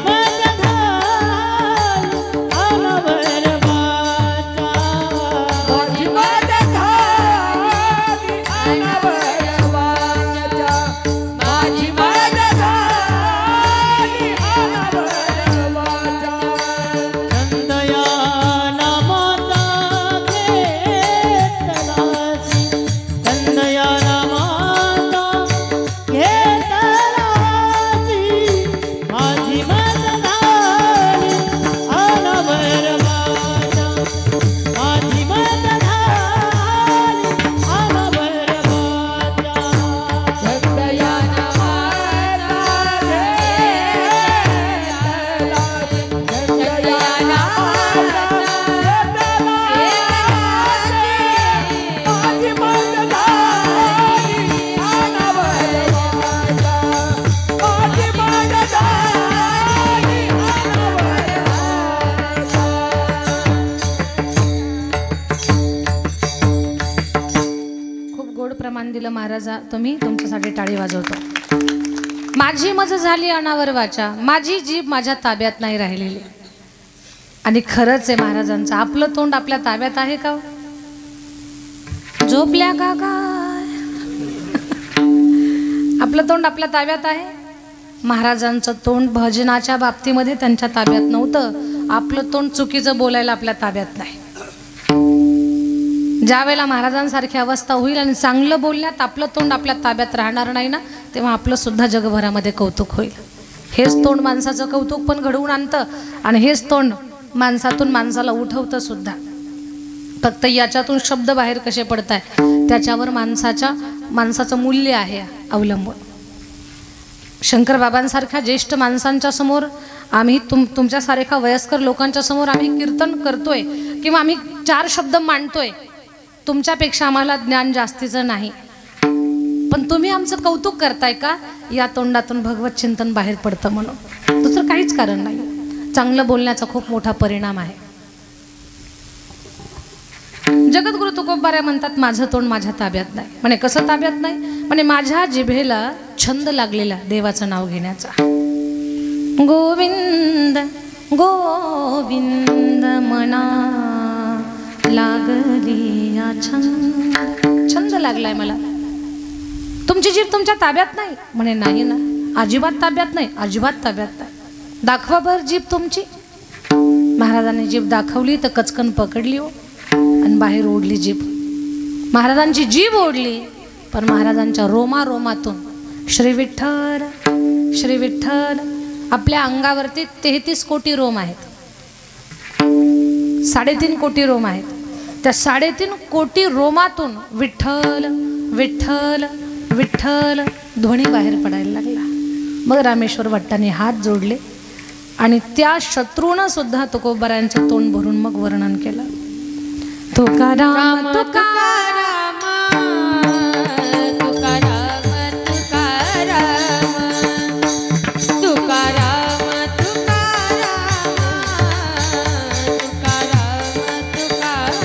दिलं महाराजा, तुम्ही तुमच्यासाठी टाळी वाजवतो. माझी मज झाली अनावर वाचा, माझी जीभ माझ्या ताब्यात नाही राहिलेली. आणि खरंच आहे महाराजांचं, आपलं तोंड आपल्या ताब्यात आहे का? झोपल्या का काय? आपलं तोंड आपल्या ताब्यात आहे? महाराजांचं तोंड भजनाच्या बाबतीमध्ये त्यांच्या ताब्यात नव्हतं. आपलं तोंड चुकीचं बोलायला आपल्या ताब्यात नाही. ज्या वेळेला महाराजांसारखी अवस्था होईल आणि चांगलं बोलण्यात आपलं तोंड आपल्या ताब्यात राहणार नाही ना, तेव्हा आपलं सुद्धा जगभरामध्ये कौतुक होईल. हेच तोंड माणसाचं कौतुक पण घडवून आणतं आणि हेच तोंड माणसातून माणसाला उठवतं सुद्धा. फक्त याच्यातून शब्द बाहेर कसे पडताय त्याच्यावर माणसाचं मूल्य आहे अवलंबून. शंकर बाबांसारख्या ज्येष्ठ माणसांच्या समोर आम्ही तुमच्यासारख्या वयस्कर लोकांच्या समोर आम्ही कीर्तन करतोय किंवा आम्ही 4 शब्द मांडतोय, तुमच्यापेक्षा आम्हाला ज्ञान जास्तीचं नाही, पण तुम्ही आमचं कौतुक करताय का? या तोंडातून भगवत चिंतन बाहेर पडतं म्हणून, दुसरं काहीच कारण नाही. चांगलं बोलण्याचा खूप मोठा परिणाम आहे. जगद्गुरु तुकोबाऱ्या म्हणतात, माझं तोंड माझ्या ताब्यात नाही. म्हणे कसं ताब्यात नाही? म्हणे माझ्या जिभेला छंद लागलेला देवाचं नाव घेण्याचा. गोविंद गोविंद म्हणा लागली या छंद लागलाय मला. तुमची जीभ तुमच्या ताब्यात नाही? म्हणे नाही ना, अजिबात ताब्यात नाही, अजिबात ताब्यात नाही. दाखवा भर जीभ तुमची. महाराजांनी जीभ दाखवली तर कचकन पकडली हो आणि बाहेर ओढली जीभ. महाराजांची जीभ ओढली, पण महाराजांच्या रोमातून श्री विठ्ठल श्री विठ्ठल. आपल्या अंगावरती 33 कोटी रोम आहेत, 3.5 कोटी रोम आहेत. त्या 3.5 कोटी रोमातून विठ्ठल विठ्ठल विठ्ठल ध्वनी बाहेर पडायला लागला. मग रामेश्वर भट्टांनी हात जोडले आणि त्या शत्रूनं सुद्धा तुकोबारायांचं तोंड भरून मग वर्णन केलं. तुकाराम तुकाराम तुकाराम तुकाराम तुकाराम तुकाराम तुकाराम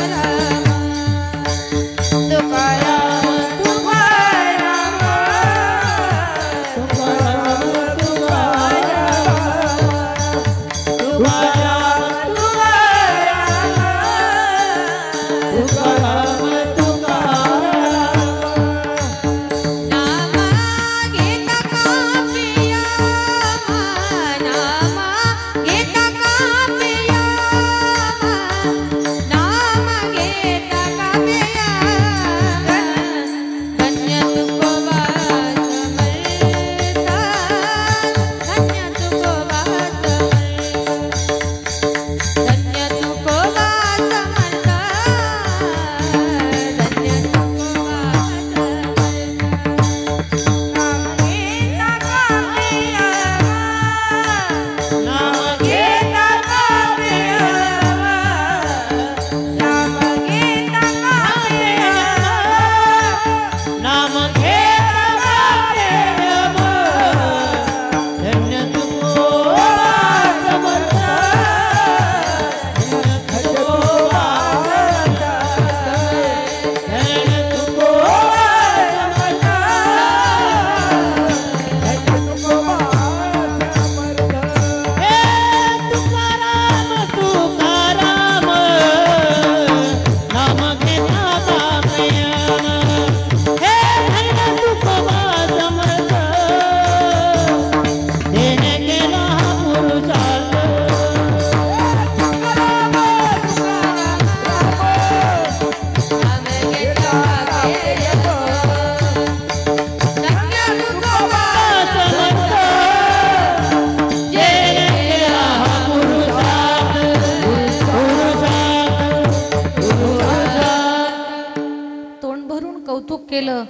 केलं.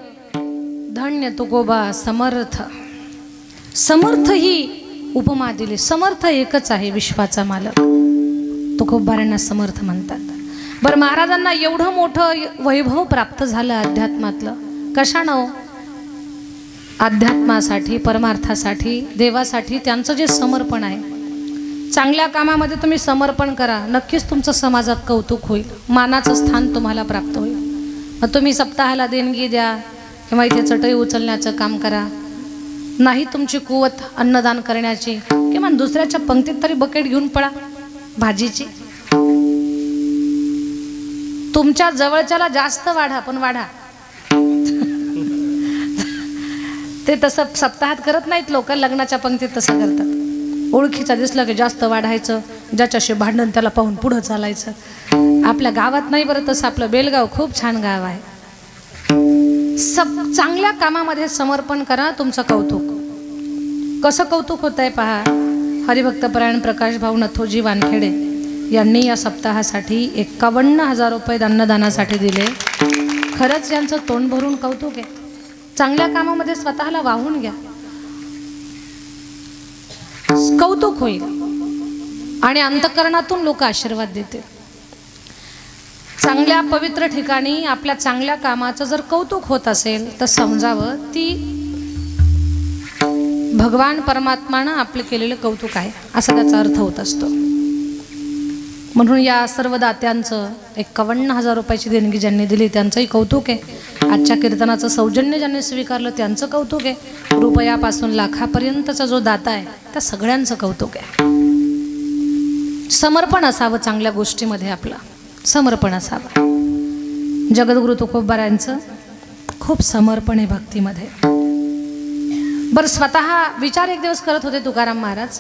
धन्य तुकोबा समर्थ. समर्थ ही उपमा दिली. समर्थ एकच आहे, विश्वाचा मालक. तुकोबारांना समर्थ म्हणतात. बरं, महाराजांना एवढं मोठं वैभव प्राप्त झालं अध्यात्मातलं. कशानं? अध्यात्मासाठी, परमार्थासाठी, देवासाठी त्यांचं जे समर्पण आहे. चांगल्या कामामध्ये तुम्ही समर्पण करा, नक्कीच तुमचं समाजात कौतुक होईल, मानाचं स्थान तुम्हाला प्राप्त होईल. मग तुम्ही सप्ताहाला देणगी द्या, किंवा इथे चटई उचलण्याचं काम करा. नाही तुमची कुवत अन्नदान करण्याची, किमान दुसऱ्याच्या पंक्तीत तरी बकेट घेऊन पळा भाजीची. तुमच्या जवळच्याला जास्त वाढा, पण वाढा. ते तसं सप्ताहात करत नाहीत लोक, लग्नाच्या पंक्तीत तसं करतात. ओळखीचा दिसलं की जास्त वाढायचं, ज्याच्याशी भांडण त्याला पाहून पुढं चालायचं. आपल्या गावात नाही बरं तसं, आपलं बेलगाव खूप छान गाव आहे. चांगल्या कामामध्ये समर्पण करा, तुमचं कौतुक. कसं कौतुक होत आहे पहा. हरिभक्तपरायण प्रकाश भाऊ नथोजी वानखेडे यांनी या सप्ताहासाठी 51,000 रुपये अन्नदानासाठी दिले. खरंच यांचं तोंड भरून कौतुक आहे. चांगल्या कामामध्ये स्वतःला वाहून घ्या, कौतुक होईल आणि अंतःकरणातून लोक आशीर्वाद देतील. चांगल्या पवित्र ठिकाणी आपल्या चांगल्या कामाचं जर कौतुक होत असेल तर समजावं ती भगवान परमात्मानं आपले केलेलं कौतुक आहे, असा त्याचा अर्थ होत असतो. म्हणून या सर्व दात्यांचं 51,000 रुपयाची देणगी ज्यांनी दिली त्यांचंही कौतुक आहे. आजच्या कीर्तनाचं सौजन्य ज्यांनी स्वीकारलं त्यांचं कौतुक आहे. रुपयापासून लाखापर्यंतचा जो दाता आहे त्या सगळ्यांचं कौतुक आहे. समर्पण असावं चांगल्या गोष्टीमध्ये, आपलं समर्पण असावं. जगद्गुरु तुकोबारायांचं खूप समर्पण आहे भक्तीमध्ये. बरं, स्वतः विचार एक दिवस करत होते तुकाराम महाराज,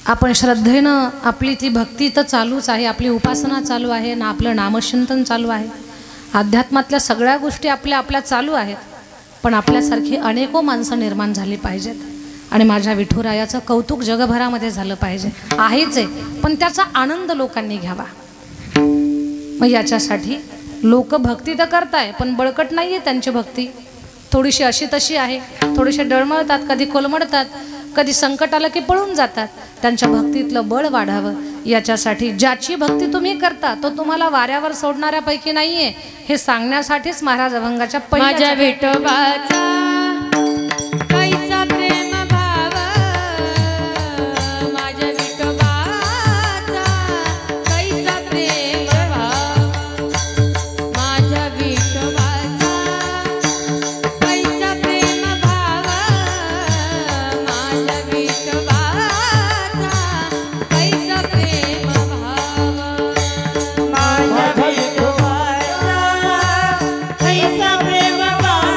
आपण श्रद्धेनं आपली ती भक्ती तर चालूच आहे, आपली उपासना चालू आहे ना, आपलं नामचिंतन चालू आहे, अध्यात्मातल्या सगळ्या गोष्टी आपल्या चालू आहेत. पण आपल्यासारखी अनेको माणसं निर्माण झाली पाहिजेत आणि माझ्या विठुरायाचं कौतुक जगभरामध्ये झालं पाहिजे. आहेच आहे, पण त्याचा आनंद लोकांनी घ्यावा. मग याच्यासाठी लोक भक्ती तर करताय पण बळकट नाही आहे त्यांची भक्ती. थोडीशी अशी तशी आहे, थोडेसे डळमळतात, कधी कोलमडतात, कधी संकट आलं की पळून जातात. त्यांच्या भक्तीतलं बळ वाढावं याच्यासाठी ज्याची भक्ती तुम्ही करता तो तुम्हाला वाऱ्यावर सोडणाऱ्यापैकी नाही आहे हे सांगण्यासाठीच महाराज अभंगाच्या माझ्या विठोबाचा कैसा प्रेम भाव, माझ्या विठोबाचा कैसा प्रेम भाव, माझ्या विठोबाचा कैसा प्रेम भाव, माझ्या विठोबाचा कैसा प्रेम भाव, माझ्या विठोबाचा कैसा प्रेम भाव,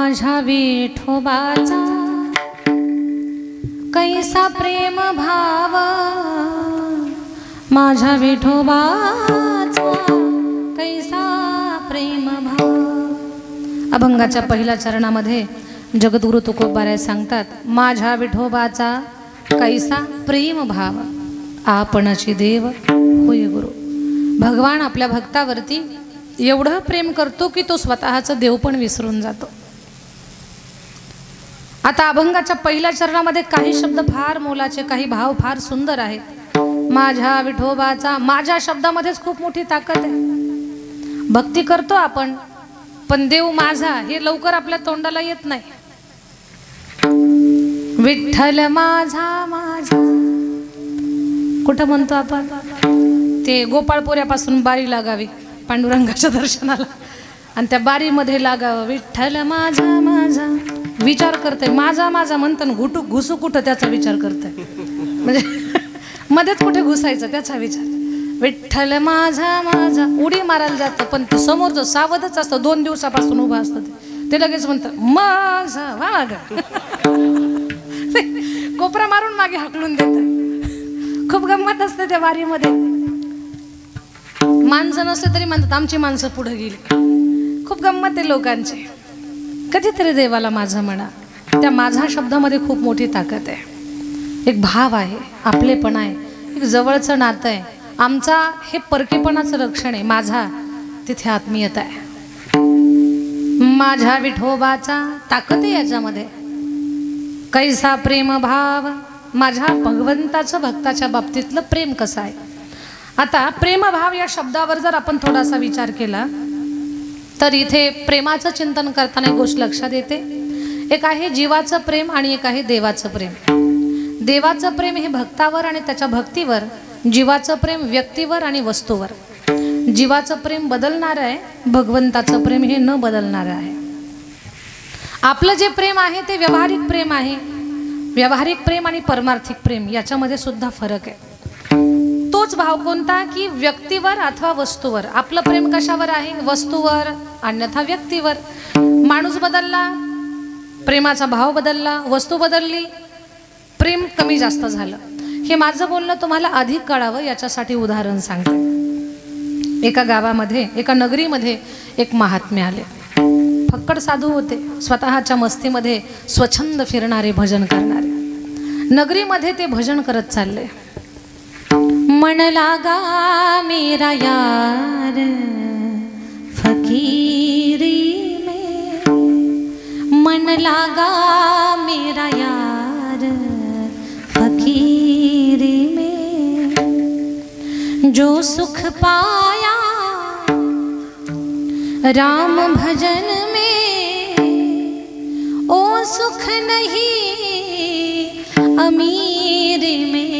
माझ्या विठोबाचा कैसा प्रेम भाव, माझ्या विठोबाचा कैसा प्रेम भाव। अभंगाच्या पहिल्या चरणामध्ये जगद्गुरु तुकोबाराय सांगतात, माझ्या विठोबाचा कैसा प्रेम भाव, आपणची देव होय गुरु। भगवान आपल्या भक्तावरती एवढं प्रेम करतो की तो स्वतःचं देव पण विसरून जातो। आता अभंगाच्या पहिल्या चरणामध्ये काही शब्द फार मोलाचे, काही भाव फार सुंदर आहेत। माझ्या विठोबाचा, माझ्या शब्दामध्येच खूप मोठी ताकद आहे। भक्ती करतो आपण, पण देव माझा हे लवकर आपल्या तोंडाला येत नाही। विठ्ठल माझा माझा कुठं म्हणतो आपण? ते गोपाळपुऱ्यापासून बारी लागावी पांडुरंगाच्या दर्शनाला, आणि त्या बारीमध्ये लागावं विठ्ठल माझा माझा। विचार करते माझा माझा म्हणतं, घुसू कुठं त्याचा विचार करते, म्हणजे मध्येच कुठे घुसायचं त्याचा विचार। विठ्ठल माझा माझा उडी मारायला जातं, पण ते समोरचं सावधच असतं, 2 दिवसापासून उभं असतं ते लगेच म्हणतं माझा वाग, कोपरा मारून मागे हाकलून देत। खूप गंमत असते त्या वारीमध्ये। माणसं नसले तरी म्हणतात आमची माणसं पुढे गेली। खूप गंमत आहे लोकांची। कधीतरी देवाला माझं म्हणा, त्या माझा शब्दामध्ये खूप मोठी ताकद आहे। एक भाव आहे, आपलेपणा आहे, एक जवळचं नातं आहे। आमचा हे परकेपणाचं रक्षण आहे, माझा तिथे आत्मीयता आहे। माझ्या विठोबाचा ताकद आहे याच्यामध्ये, कैसा प्रेम भाव, माझ्या भगवंताचं भक्ताच्या बाबतीतलं प्रेम कसं आहे। आता प्रेमभाव या शब्दावर जर आपण थोडासा विचार केला तर इथे प्रेमाचं चिंतन करताना एक गोष्ट लक्षात येते। एक आहे जीवाचं प्रेम आणि एक आहे देवाचं प्रेम। देवाचं प्रेम हे भक्तावर आणि त्याच्या भक्तीवर, जीवाचं प्रेम व्यक्तीवर आणि वस्तूवर। जीवाचं प्रेम बदलणारं आहे, भगवंताचं प्रेम हे न बदलणारं आहे। आपलं जे प्रेम आहे ते व्यावहारिक प्रेम आहे। व्यावहारिक प्रेम आणि परमार्थिक प्रेम याच्यामध्ये सुद्धा फरक आहे। तोच भाव कोणता की व्यक्तीवर अथवा वस्तूवर। आपलं प्रेम कशावर आहे? वस्तूवर, अन्यथा व्यक्तीवर। माणूस बदलला, प्रेमाचा भाव बदलला, वस्तू बदलली, प्रेम कमी जास्त झालं। हे माझं बोलणं तुम्हाला अधिक कळावं याच्यासाठी उदाहरण सांगते। एका गावामध्ये, एका नगरीमध्ये एक महात्मे आले। फक्कड साधू होते, स्वतःच्या मस्तीमध्ये स्वच्छंद फिरणारे, भजन करणारे। नगरीमध्ये ते भजन करत चालले। मन लागा मेरा यार फकीरी में, मन लागा मेरा यार फकीरी में, जो सुख पाया राम भजन में, ओ सुख नहीं अमीर में,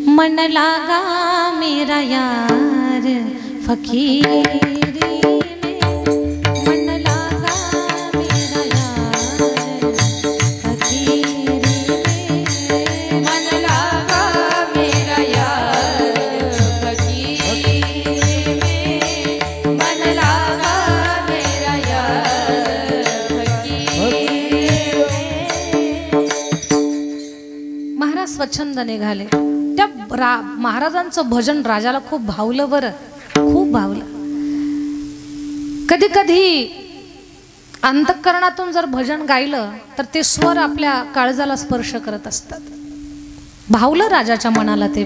मन लागा मेरा यार फकीरी में, मन लागा मेरा यार फकीरी में, मन लागा मेरा यार फकीरी में, मन लागा मेरा यार फकीरी में। महाराज स्वच्छंद निघाले। त्या महाराजांचं भजन राजाला खूप भावलं, बरं खूप भावलं। कधी कधी अंतःकरणातून जर भजन गायलं तर ते स्वर आपल्या काळजाला स्पर्श करत असतात। भावलं राजाच्या मनाला ते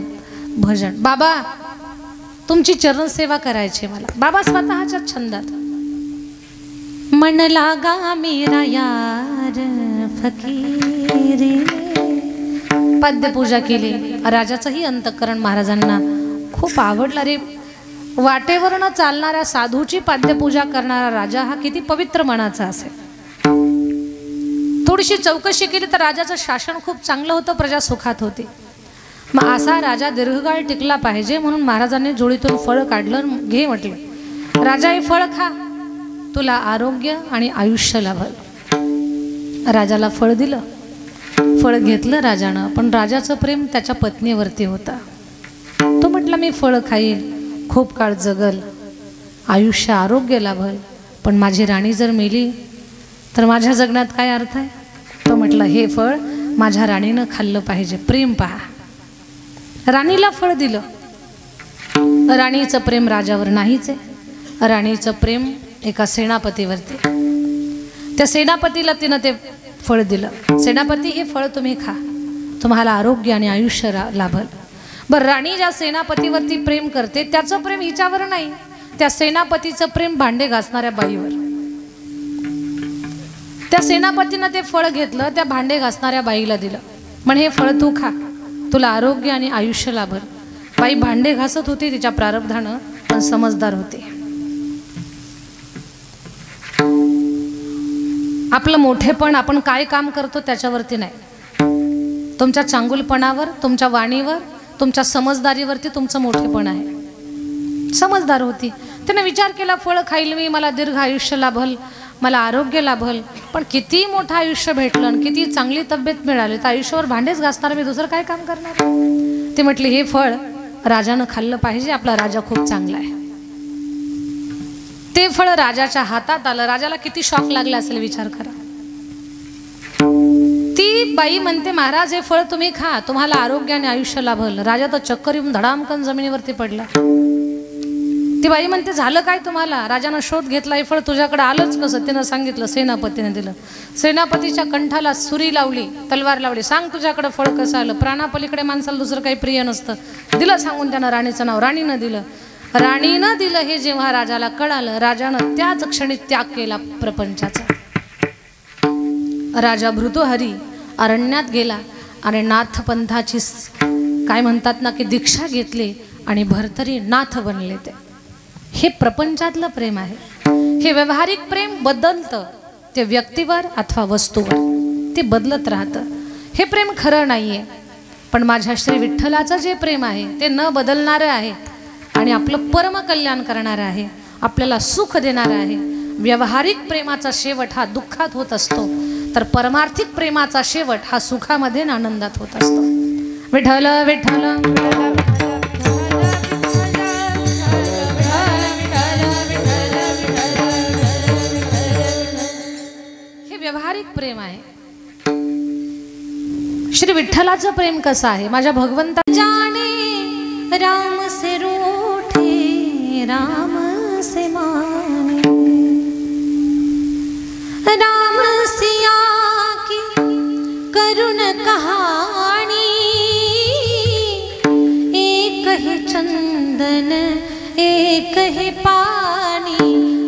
भजन। बाबा तुमची चरण सेवा करायची मला। बाबा स्वतःच्या छंदात, मन लागा मेरा यार फकीरी में, पद्यपूजा केली। राजाचंही अंतःकरण महाराजांना खूप आवडलं। रे वाटेवर न चालणाऱ्या साधूची पद्यपूजा करणारा राजा हा किती पवित्र मनाचा असेल। थोडीशी चौकशी केली तर राजाचं शासन खूप चांगलं होतं, प्रजा सुखात होती। मग असा राजा दीर्घकाळ टिकला पाहिजे म्हणून महाराजांनी जोडीतून फळ काढलं, घे म्हटलं राजा हे फळ खा, तुला आरोग्य आणि आयुष्य लाभल। राजाला फळ दिलं, फळ घेतलं राजानं, पण राजाचं प्रेम त्याच्या पत्नीवरती होता। तो म्हटला मी फळ खाईल, खूप काळ जगल, आयुष्य आरोग्य लाभल, पण माझी राणी जर मेली तर माझ्या जगण्यात काय अर्थ आहे? तो म्हटलं हे फळ माझ्या राणीनं खाल्लं पाहिजे. प्रेम पहा, राणीला फळ दिलं. राणीचं प्रेम राजावर नाहीच आहे. राणीचं प्रेम एका सेनापतीवरती. त्या सेनापतीला तिनं ते फळ दिलं. सेनापती हे फळ तुम्ही खा, तुम्हाला आरोग्य आणि आयुष्य लाभल. बरं, राणी ज्या सेनापतीवरती प्रेम करते त्याचं प्रेम हिच्यावर नाही, त्या सेनापतीचं प्रेम भांडे घासणाऱ्या बाईवर. त्या सेनापतीनं ते फळ घेतलं, त्या भांडे घासणाऱ्या बाईला दिलं. म्हणे हे फळ तू खा, तुला आरोग्य आणि आयुष्य लाभल. बाई भांडे घासत होती तिच्या प्रारब्धानं, पण समजदार होते. आपलं मोठेपण आपण काय काम करतो त्याच्यावरती नाही, तुमच्या चांगुलपणावर, तुमच्या वाणीवर, तुमच्या समजदारीवरती तुमचं मोठेपण आहे. समजदार होती. त्यानं विचार केला फळ खाईल मी, मला दीर्घ आयुष्य लाभल, मला आरोग्य लाभल. पण किती मोठं आयुष्य भेटलं आणि किती चांगली तब्येत मिळाली, तर आयुष्यावर भांडेच घासणार, मी दुसरं काय काम करणार. ते म्हटले हे फळ राजानं खाल्लं पाहिजे, आपला राजा खूप चांगला आहे. ते फळ राजाच्या हातात आलं. राजाला किती शॉक लागला असेल विचार करा. ती बाई म्हणते महाराज हे फळ तुम्ही खा, तुम्हाला आरोग्य आणि आयुष्य लाभल. राजा तर चक्कर येऊन धडामकन जमिनीवरती पडला. ती बाई म्हणते झालं काय तुम्हाला? राजानं शोध घेतला, हे फळ तुझ्याकडे आलंच कसं? तिनं सांगितलं सेनापतीने दिलं. सेनापतीच्या कंठाला सुरी लावली, तलवार लावली. सांग तुझ्याकडे फळ कसं आलं? प्राणापलीकडे माणसाला दुसरं काही प्रिय नसतं. दिलं सांगून त्यानं राणीचं नाव. राणीनं दिलं. राणीनं दिलं हे जेव्हा राजाला कळालं, राजानं त्याच क्षणी त्याग केला प्रपंचाचा. राजा भृतुहरी अरण्यात गेला आणि नाथपंथाची काय म्हणतात ना की दीक्षा घेतली आणि भरतरी नाथ बनले. हे प्रपंचातलं प्रेम आहे. हे व्यावहारिक प्रेम बदलतं, ते व्यक्तीवर अथवा वस्तूवर ते बदलत राहतं. हे प्रेम खरं नाहीये. पण माझ्या श्री विठ्ठलाचं जे प्रेम आहे ते न बदलणारं आहे आणि आपलं परम कल्याण करणारं आहे, आपल्याला सुख देणारं आहे. व्यावहारिक प्रेमाचा शेवट हा दुःखात होत असतो, तर परमार्थिक प्रेमाचा शेवट हा सुखामध्ये आणि आनंदात होत असतो. विठ्ठल विठ्ठल हे व्यावहारिक प्रेम आहे. श्री विठ्ठलाचं प्रेम कसं आहे? माझ्या भगवंता जाने राम से रूठे राम से माने, राम सिया की करुण कहानी, एक ही चंदन एक ही पानी,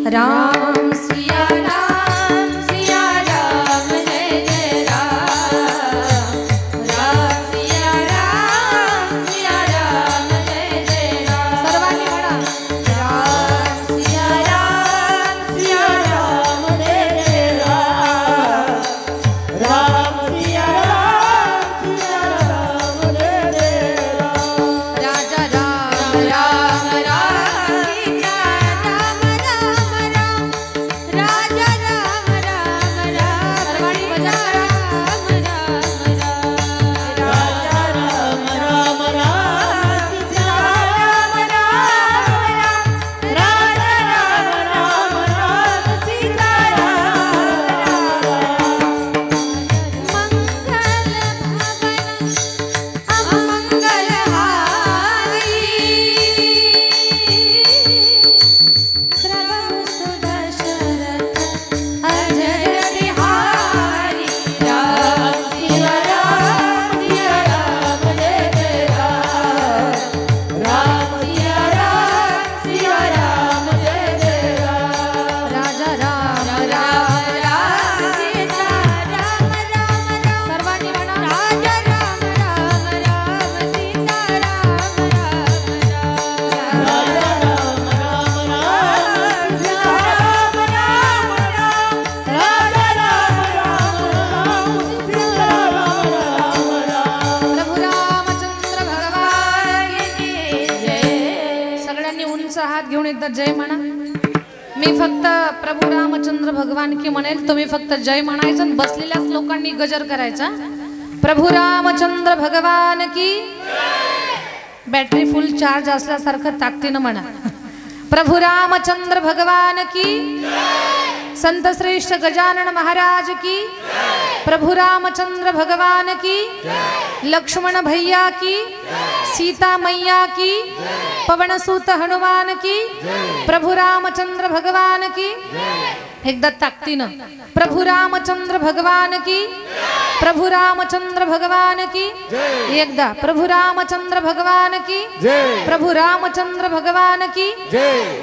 राम सिया राम सिया राम जय जय राम, राम सिया राम जय जय राम. सर्वांनी म्हणा राम सिया राम जय जय राम, राम सिया राम जय जय राम. राजा राम राम राम सीता राम राम राम, राजा राम राम राम. सर्वांनी म्हणा राम राम राम, राजा राम राम राम सीता राम राम राम, राजा राम राम राम सीता राम राम. मंगल भवन अमंगल हारी, प्रभु सुदशरथ अजय बिहारी, राम सिया राम जय जय राम, राम सिया राम जय जय राम. राजा राम राम राम सीता राम राम राम. सर्वांनी म्हणा राजा राम राम राम सीता राम राम राम, राजा राम राम राम सीता राम राम राम, राजा राम राम राम सीता राम राम. प्रभु रामचंद्र भगवान की जय. सगळ्यांनी उंच हात घेऊन एकदा जय म्हणा. मी फक्त प्रभू रामचंद्र भगवान की म्हणेल, तुम्ही फक्त जय म्हणायचं आणि बसलेल्याच लोकांनी गजर करायचा. प्रभू रामचंद्र भगवान की बॅटरी फुल चार्ज असल्यासारखं ताकदीनं म्हणा. प्रभू रामचंद्र भगवान की. संत श्रेष्ठ गजानन महाराज की, प्रभु रामचंद्र भगवान की, लक्ष्मण भैया की, सीता मैया की, पवन सूत हनुमान की, प्रभु रामचंद्र भगवान की। एकदा ताकदीनं प्रभु रामचंद्र भगवान की, प्रभु रामचंद्र भगवान की। एकदा प्रभु रामचंद्र भगवान की, प्रभु रामचंद्र भगवान की,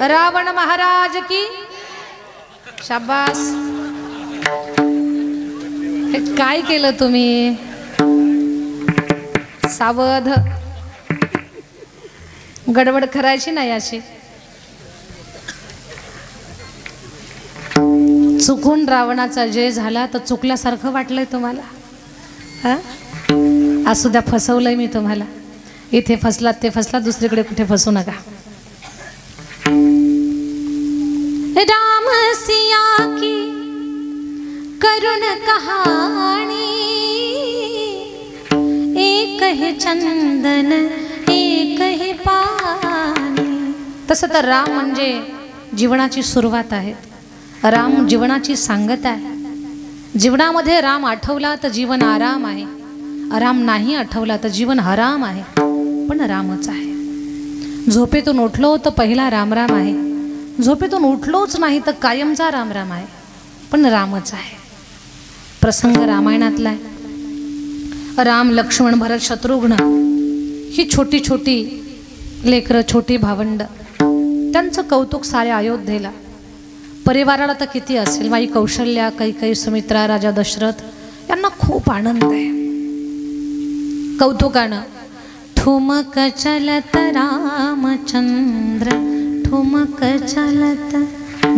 रावण महाराज की। शाबास। हे काय केलं तुम्ही? सावध, गडबड करायची नाही अशी। चुकून रावणाचा जय झाला तर चुकल्यासारखं वाटलंय तुम्हाला? हा, असू द्या, फसवलंय मी तुम्हाला। इथे फसलात ते फसलात, दुसरीकडे कुठे फसू नका। राम सिया की करुण कहानी, एक है चंदन एक है पानी। तसं तर राम म्हणजे जीवनाची सुरुवात आहे, राम जीवनाची सांगत आहे। जीवनामध्ये राम आठवला तर जीवन आराम आहे, राम नाही आठवला तर जीवन हराम आहे, पण रामच आहे। झोपेतून उठलो तर पहिला राम राम आहे, झोपेतून उठलोच नाही तर कायमचा राम राम आहे, पण रामच आहे। प्रसंग रामायणातला आहे। राम लक्ष्मण भरत शत्रुघ्न ही छोटी छोटी लेकरं, छोटी भावंड, त्यांचं कौतुक साऱ्या अयोध्येला। परिवाराला तर किती असेल, बाई कौशल्या, कैकेयी, सुमित्रा, राजा दशरथ यांना खूप आनंद आहे। कौतुकानं ठुमक चलत रामचंद्र, ठुमक चलत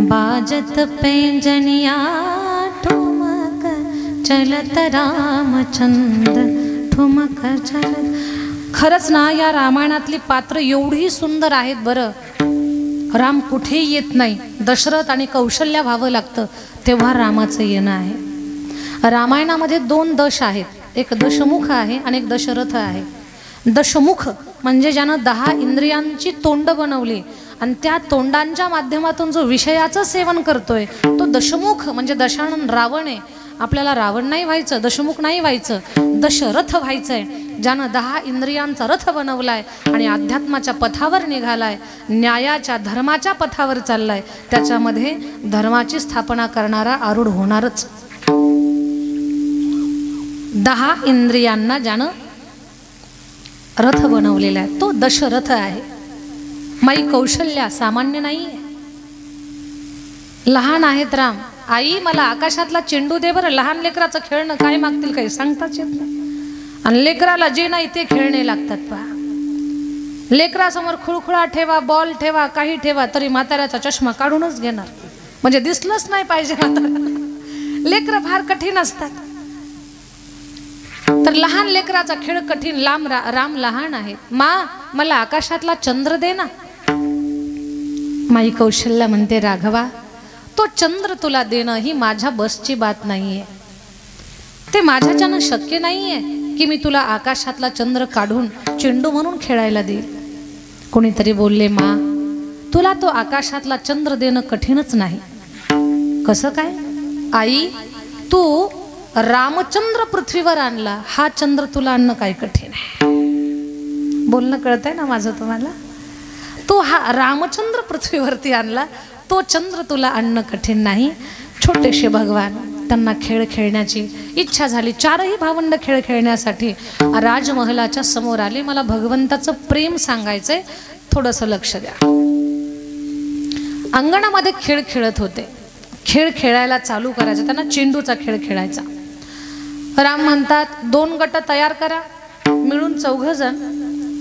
बाजत पैंजनिया, ठुमक चलत रामचंद्र, ठुमक चलत। खरंच ना, या रामायणातली पात्र एवढी सुंदर आहेत बरं। राम कुठेही येत नाही, दशरथ आणि कौशल्या व्हावं लागतं तेव्हा रामाचं येणं आहे। रामायणामध्ये 2 दश आहेत, एक दशमुख आहे आणि एक दशरथ आहे। दशमुख म्हणजे ज्यानं 10 इंद्रियांची तोंड बनवली आणि त्या तोंडांच्या माध्यमातून जो विषयाचं सेवन करतोय तो दशमुख म्हणजे दशानन रावण आहे। आपल्याला रावण नाही व्हायचं, दशमुख नाही व्हायचं, दशरथ व्हायचंय, ज्यानं 10 इंद्रियांचा रथ बनवलाय आणि अध्यात्माच्या पथावर निघालाय, न्यायाच्या धर्माच्या पथावर चाललाय। त्याच्यामध्ये धर्माची स्थापना करणारा आरूढ होणारच। 10 इंद्रियांना ज्यानं रथ बनवलेला आहे तो दशरथ आहे। माई कौशल्या सामान्य नाही आहे, लहान आहेत राम। आई मला आकाशातला चेंडू दे बरं, लहान लेकराचं खेळणं काय मागतील काही सांगताच येत नाही, आणि लेकराला जे नाही ते खेळणे लागतात। पहा, लेकरासमोर खुळखुळा ठेवा, बॉल ठेवा, काही ठेवा तरी म्हाताऱ्याचा चष्मा काढूनच घेणार, म्हणजे दिसलंच नाही पाहिजे म्हाताऱ्याला। लेकरं फार कठीण असतात, तर लहान लेकराचा खेळ कठीण। राम लहान आहेत। मा मला आकाशातला चंद्र दे ना। माई कौशल्या म्हणते, राघवा तो चंद्र तुला देणं ही माझ्या बसची बात नाहीये, ते माझ्याच्यानं शक्य नाहीये की मी तुला आकाशातला चंद्र काढून चेंडू म्हणून खेळायला देईल। कोणीतरी बोलले, मा तुला तो आकाशातला चंद्र देणं कठीणच नाही। कसं काय? आई तू रामचंद्र पृथ्वीवर आणला, हा चंद्र तुला आणणं काय कठीण आहे? बोलणं कळतंय ना माझं तुम्हाला? तो हा रामचंद्र पृथ्वीवरती आणला, तो चंद्र तुला आणणं कठीण नाही। छोटेसे भगवान, त्यांना खेळ खेळण्याची इच्छा झाली। 4ही भावंड खेळ खेळण्यासाठी राजमहलाच्या समोर आले। मला भगवंताचं प्रेम सांगायचंय, थोडंसं लक्ष द्या। अंगणामध्ये खेळ खेळत होते, खेळ खेळायला चालू करायचं, त्यांना चेंडूचा खेळ खेळायचा। राम म्हणतात 2 गट तयार करा, मिळून 4 जण।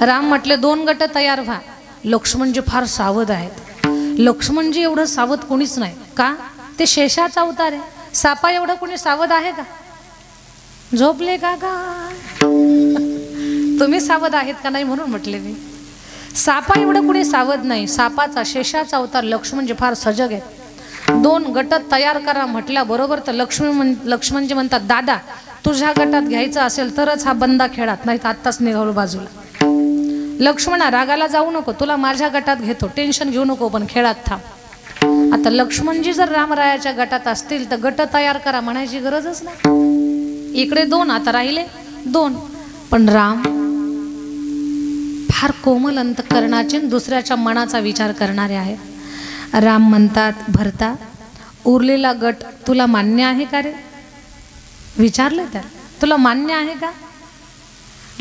राम म्हटले 2 गट तयार व्हा। लक्ष्मणजी फार सावध आहेत। लक्ष्मणजी एवढं सावध कोणीच नाही, का? ते शेषाचा अवतार आहे, सापा एवढं कोणी सावध आहे का? झोपले का तुम्ही सावध आहेत का नाही म्हणून म्हटले मी। सापा एवढं कोणी सावध नाही, सापाचा शेषाचा अवतार लक्ष्मणजी फार सजग आहेत। 2 गट तयार करा म्हटल्या बरोबर तर लक्ष्मणजी म्हणतात, दादा तुझ्या गटात घ्यायचं असेल तरच हा बंदा खेळात, नाही तर आत्ताच निघालो बाजूला। लक्ष्मणा रागाला जाऊ नको, तुला माझ्या गटात घेतो, टेन्शन घेऊ नको, पण खेळात थांब। आता लक्ष्मणजी जर रामरायाच्या गटात असतील तर गट तयार करा म्हणायची गरजच नाही. इकडे 2 आता राहिले 2. पण राम फार कोमल अंतःकरणाचे दुसऱ्याच्या मनाचा विचार करणारे आहेत. राम म्हणतात, भरता उरलेला गट तुला मान्य आहे का रे? विचारले त्या, तुला मान्य आहे का?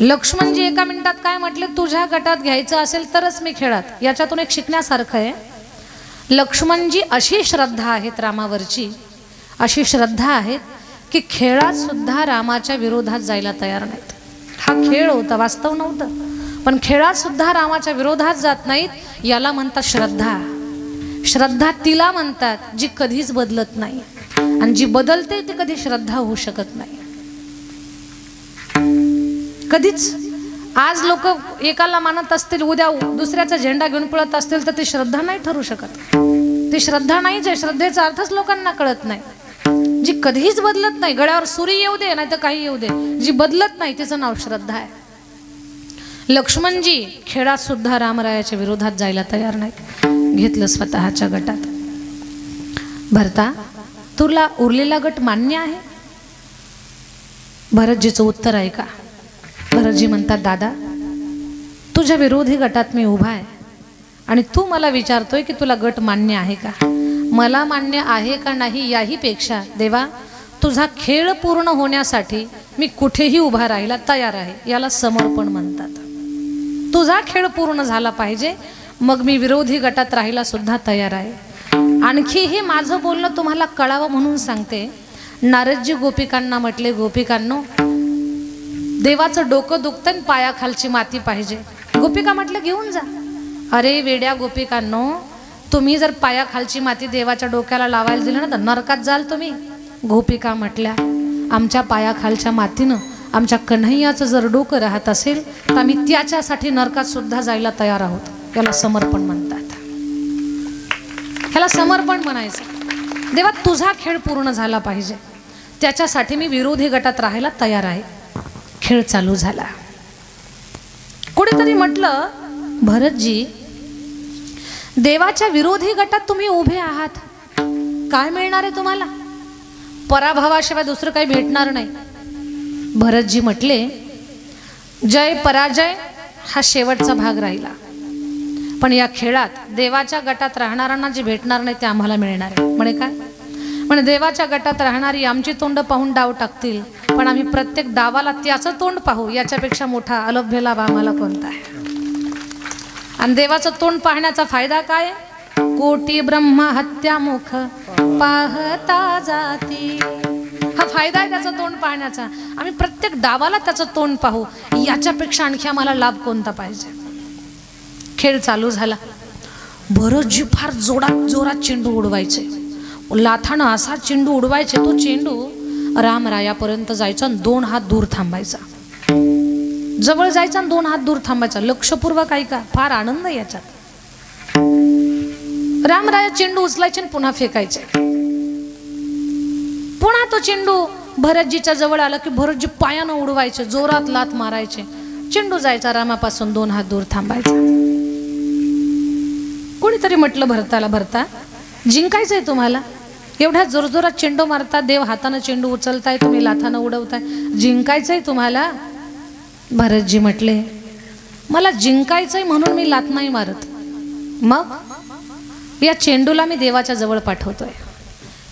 लक्ष्मणजी एका मिनिटात काय म्हटले, तुझ्या गटात घ्यायचं असेल तरच मी खेळात. याच्यातून एक शिकण्यासारखं आहे. लक्ष्मणजी अशी श्रद्धा आहेत रामावरची, अशी श्रद्धा आहेत की खेळात सुद्धा रामाच्या विरोधात जायला तयार नाहीत. हा खेळ होता, वास्तव नव्हतं, पण खेळात सुद्धा रामाच्या विरोधात जात नाहीत. याला म्हणतात श्रद्धा. श्रद्धा तिला म्हणतात जी कधीच बदलत नाही, आणि जी बदलते ती कधी श्रद्धा होऊ शकत नाही. कधीच. आज लोक एकाला मानत असतील, उद्या दुसऱ्याचा झेंडा घेऊन पळत असतील, तर ती श्रद्धा नाही ठरू शकत. ती श्रद्धा नाहीच आहे. श्रद्धेचा अर्थच लोकांना कळत नाही. जी कधीच बदलत नाही, गळ्यावर सुरी येऊ दे नाही तर काही येऊ दे, जी बदलत नाही तिचं नाव श्रद्धा आहे. लक्ष्मणजी खेळात सुद्धा रामरायाच्या विरोधात जायला तयार नाहीत. घेतलं स्वतःच्या गटात. भरता तुला उरलेला गट मान्य आहे? भरतजीचं उत्तर आहे का? भरतजी म्हणतात, दादा तुझ्या विरोधी गटात मी उभा आहे आणि तू मला विचारतोय की तुला गट मान्य आहे का? मला मान्य आहे का नाही याही पेक्षा देवा तुझा खेळ पूर्ण होण्यासाठी मी कुठेही उभा राहायला तयार आहे. याला समर्पण म्हणतात. तुझा खेळ पूर्ण झाला पाहिजे, मग मी विरोधी गटात राहायला सुद्धा तयार आहे. आणखी हे माझं बोलणं तुम्हाला कळावं म्हणून सांगते. नारदजी गोपिकांना म्हटले, गोपिकांनो देवाचं डोकं दुखतं आणि पायाखालची माती पाहिजे. गोपिका म्हटलं घेऊन जा. अरे वेड्या गोपिकांनो, तुम्ही जर पायाखालची माती देवाच्या डोक्याला लावायला दिली ना तर नरकात जाल तुम्ही. गोपिका म्हटल्या, आमच्या पायाखालच्या मातीनं आमच्या कन्हैयाचं जर डोकं राहत असेल तर आम्ही त्याच्यासाठी नरकात सुद्धा जायला तयार आहोत. याला समर्पण म्हणतात. ह्याला समर्पण म्हणायचं. देवा तुझा खेळ पूर्ण झाला पाहिजे, त्याच्यासाठी मी विरोधी गटात राहायला तयार आहे. खेळ चालू झाला. कोणीतरी म्हटलं, भरतजी देवाच्या विरोधी गटात तुम्ही उभे आहात, काय मिळणार आहे तुम्हाला? पराभवाशिवाय दुसरं काही भेटणार नाही. भरतजी म्हटले, जय पराजय हा शेवटचा भाग राहिला, पण या खेळात देवाच्या गटात राहणाऱ्यांना जे भेटणार नाही ते आम्हाला मिळणार आहे. म्हणे काय? म्हणे देवाच्या गटात राहणारी आमची तोंड पाहून डाव टाकतील, पण आम्ही प्रत्येक डावाला त्याचं तोंड पाहू. याच्यापेक्षा मोठा अलभ्य लाभ आम्हाला कोणता आहे? आणि देवाचं तोंड पाहण्याचा फायदा काय? कोटी ब्रह्म हत्या मुख पाहता जाती. हा फायदा आहे त्याचं तोंड पाहण्याचा. आम्ही प्रत्येक डावाला त्याचं तोंड पाहू. याच्यापेक्षा आणखी आम्हाला लाभ कोणता पाहिजे? खेळ चालू झाला. भरतजी फार जोरात चेंडू उडवायचे. लाथानं असा चेंडू उडवायचे, तो चेंडू रामरायापर्यंत जायचा आणि 2 हात दूर थांबायचा. जवळ जायचा आणि 2 हात दूर थांबायचा. लक्षपूर्वक ऐका, फार आनंद याच्यात. रामराया चेंडू उचलायचे आणि पुन्हा फेकायचे. पुन्हा तो चेंडू भरतजीच्या जवळ आला की भरतजी पायानं उडवायचे, जोरात लाथ मारायचे. चेंडू जायचा रामापासून 2 हात दूर थांबायचा. कोणीतरी म्हटलं भरताला, भरता जिंकायचंय तुम्हाला? एवढ्या जोरजोरात चेंडू मारता, देव हातानं चेंडू उचलताय, तुम्ही लाथानं उडवताय, जिंकायचंय तुम्हाला? भरतजी म्हटले, मला जिंकायचंय म्हणून मी लाथ नाही मारत. मग या चेंडूला मी देवाच्या जवळ पाठवतोय,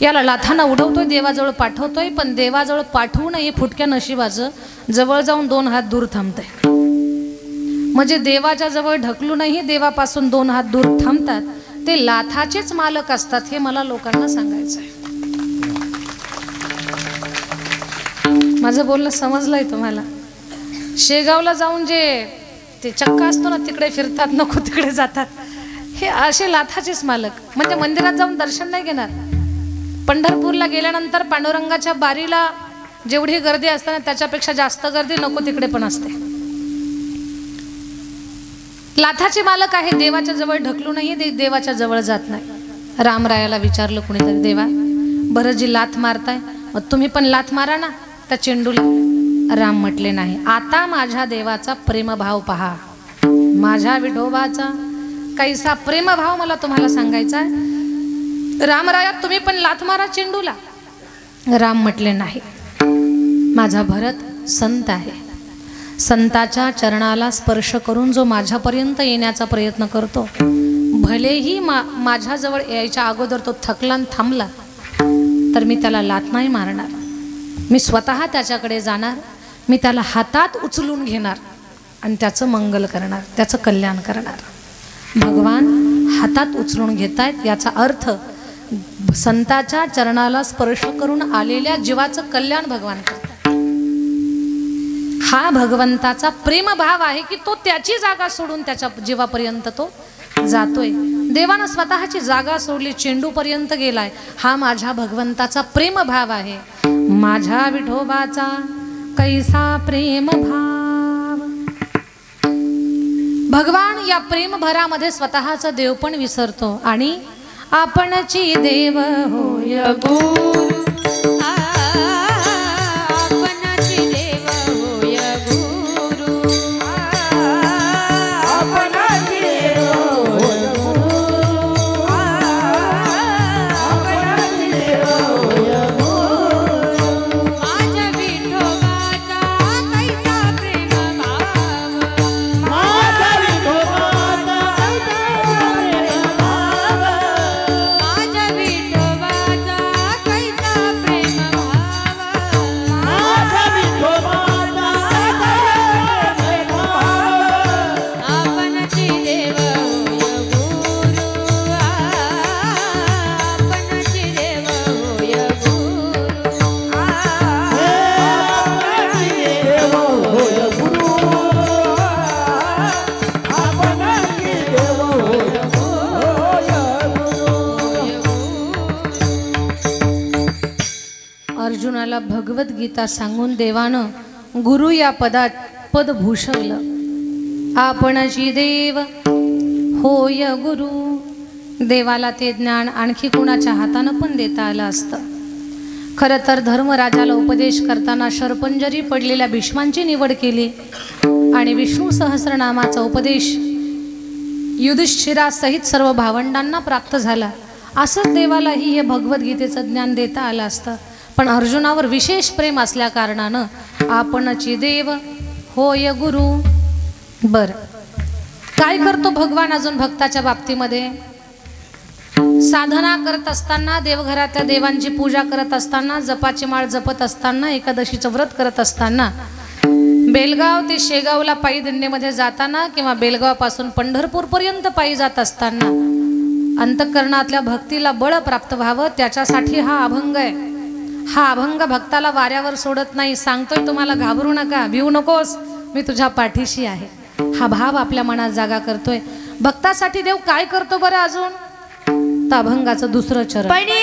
याला लाथानं उडवतोय, देवाजवळ पाठवतोय. पण देवाजवळ पाठवू नये फुटक्या नशिबाचं, जवळ जाऊन 2 हात दूर थांबतंय. म्हणजे देवाच्या जवळ ढकलूनही देवापासून 2 हात दूर थांबतात. ते लाथाचेच मालक असतात, हे मला लोकांना सांगायचं आहे. माझं बोलणं समजलंय तुम्हाला? शेगावला जाऊन जे ते चक्का असतो ना, तिकडे फिरतात, नको तिकडे जातात, हे असे लाथाचेच मालक. म्हणजे मंदिरात जाऊन दर्शन नाही घेणार. पंढरपूरला गेल्यानंतर पांडुरंगाच्या बारीला जेवढी गर्दी असते ना त्याच्यापेक्षा जास्त गर्दी नको तिकडे पण असते. लाथाचे मालक आहे, देवाच्या जवळ ढकलूनही देवाच्या जवळ जात नाही. रामरायाला विचारलं कुणीतरी, देवा भरतजी लाथ मारताय, मग तुम्ही पण लाथ मारा ना त्या चेंडूला. राम म्हटले, नाही. आता माझ्या देवाचा प्रेमभाव पहा, माझ्या विठोबाचा कैसा प्रेमभाव मला तुम्हाला सांगायचा आहे. रामराया तुम्ही पण लाथ मारा चेंडूला. राम म्हटले नाही, माझा भरत संत आहे. संताच्या चरणाला स्पर्श करून जो माझ्यापर्यंत येण्याचा प्रयत्न करतो, भलेही माझ्याजवळ यायच्या अगोदर तो थकला आणि थांबला तर मी त्याला लाथ नाही मारणार. मी स्वतः त्याच्याकडे जाणार, मी त्याला हातात उचलून घेणार आणि त्याचं मंगल करणार, त्याचं कल्याण करणार. भगवान हातात उचलून घेतायत याचा अर्थ संताच्या चरणाला स्पर्श करून आलेल्या जीवाचं कल्याण भगवान करतात. हा भगवंताचा प्रेमभाव आहे की तो त्याची जागा सोडून त्याच्या जीवापर्यंत तो जातोय. देवानं स्वतःची जागा सोडली, चेंडूपर्यंत गेलाय. हा माझ्या भगवंताचा प्रेमभाव आहे. माझ्या विठोबाचा कैसा प्रेमभाव. भगवान या प्रेमभरामध्ये स्वतःचा देव पण विसरतो आणि आपणची देव होय गुरु. अर्जुनाला भगवद्गीता सांगून देवानं गुरु या पद भूषवलं. आपणची देव होय गुरु. देवाला ते ज्ञान आणखी कोणाच्या हातानं पण देता आलं असतं. खरं तर धर्मराजाला उपदेश करताना शरपंजरी पडलेल्या भीष्मांची निवड केली आणि विष्णू सहस्रनामाचा उपदेश युधिष्ठिरासहित सर्व भावंडांना प्राप्त झाला. असंच देवालाही हे भगवद्गीतेचं ज्ञान देता आलं असतं. पण अर्जुनावर विशेष प्रेम असल्या कारणानं आपणची देव होय गुरु. बर, काय करतो भगवान अजून भक्ताच्या बाबतीमध्ये? साधना करत असताना, देवघरातल्या देवांची पूजा करत असताना, जपाची माळ जपत असताना, एकादशीचं व्रत करत असताना, बेलगाव ते शेगावला पायी दिंडीमध्ये जाताना किंवा बेलगावपासून पंढरपूरपर्यंत पायी जात असताना अंतःकरणातल्या भक्तीला बळ प्राप्त व्हावं त्याच्यासाठी हा अभंग आहे. हा अभंग भक्ताला वाऱ्यावर सोडत नाही. सांगतोय तुम्हाला, घाबरू नका, भिवू नकोस, मी तुझ्या पाठीशी आहे. हा भाव आपल्या मनात जागा करतोय. भक्तासाठी देव काय करतो बरं अजून? तर अभंगाचं दुसरं चरण. आणि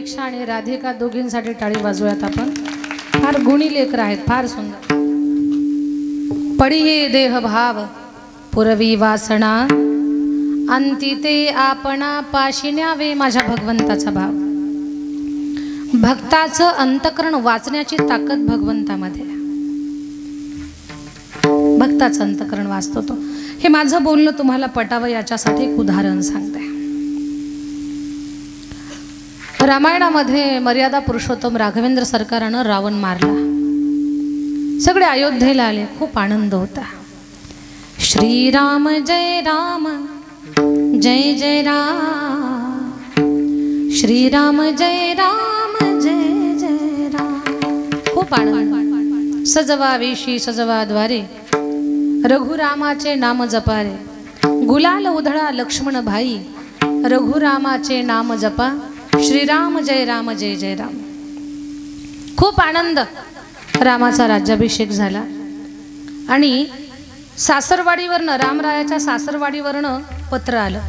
प्रतीक्षा आणि राधिका दोघींसाठी टाळी वाजवूयात आपण. फार गुणी लेकर आहेत, फार सुंदर. पडिये देह भाव पुरवी वासना, अंती ते आपणा पाशी न्यावे. माझ्या भगवंताचा भाव. भक्ताचं अंतकरण वाचण्याची ताकद भगवंतामध्ये. भक्ताचं अंतकरण वाचतो तो. हे माझं बोलणं तुम्हाला पटावं याच्यासाठी एक उदाहरण सांगते. रामायणामध्ये मर्यादा पुरुषोत्तम राघवेंद्र सरकारानं रावण मारला. सगळे अयोध्येला आले, खूप आनंद होता. श्रीराम जय राम जय जय राम, श्रीराम जय राम जय जय राम. खूप आनंद. सजवा वेशी सजवा द्वारे, रघुरामाचे नाम जपारे. गुलाल उधळा लक्ष्मण भाई, रघुरामाचे नाम जपा. श्रीराम जय राम जय जय राम. खूप आनंद. रामाचा राज्याभिषेक झाला आणि सासरवाडीवरनं, रामरायाच्या सासरवाडीवरनं पत्र आलं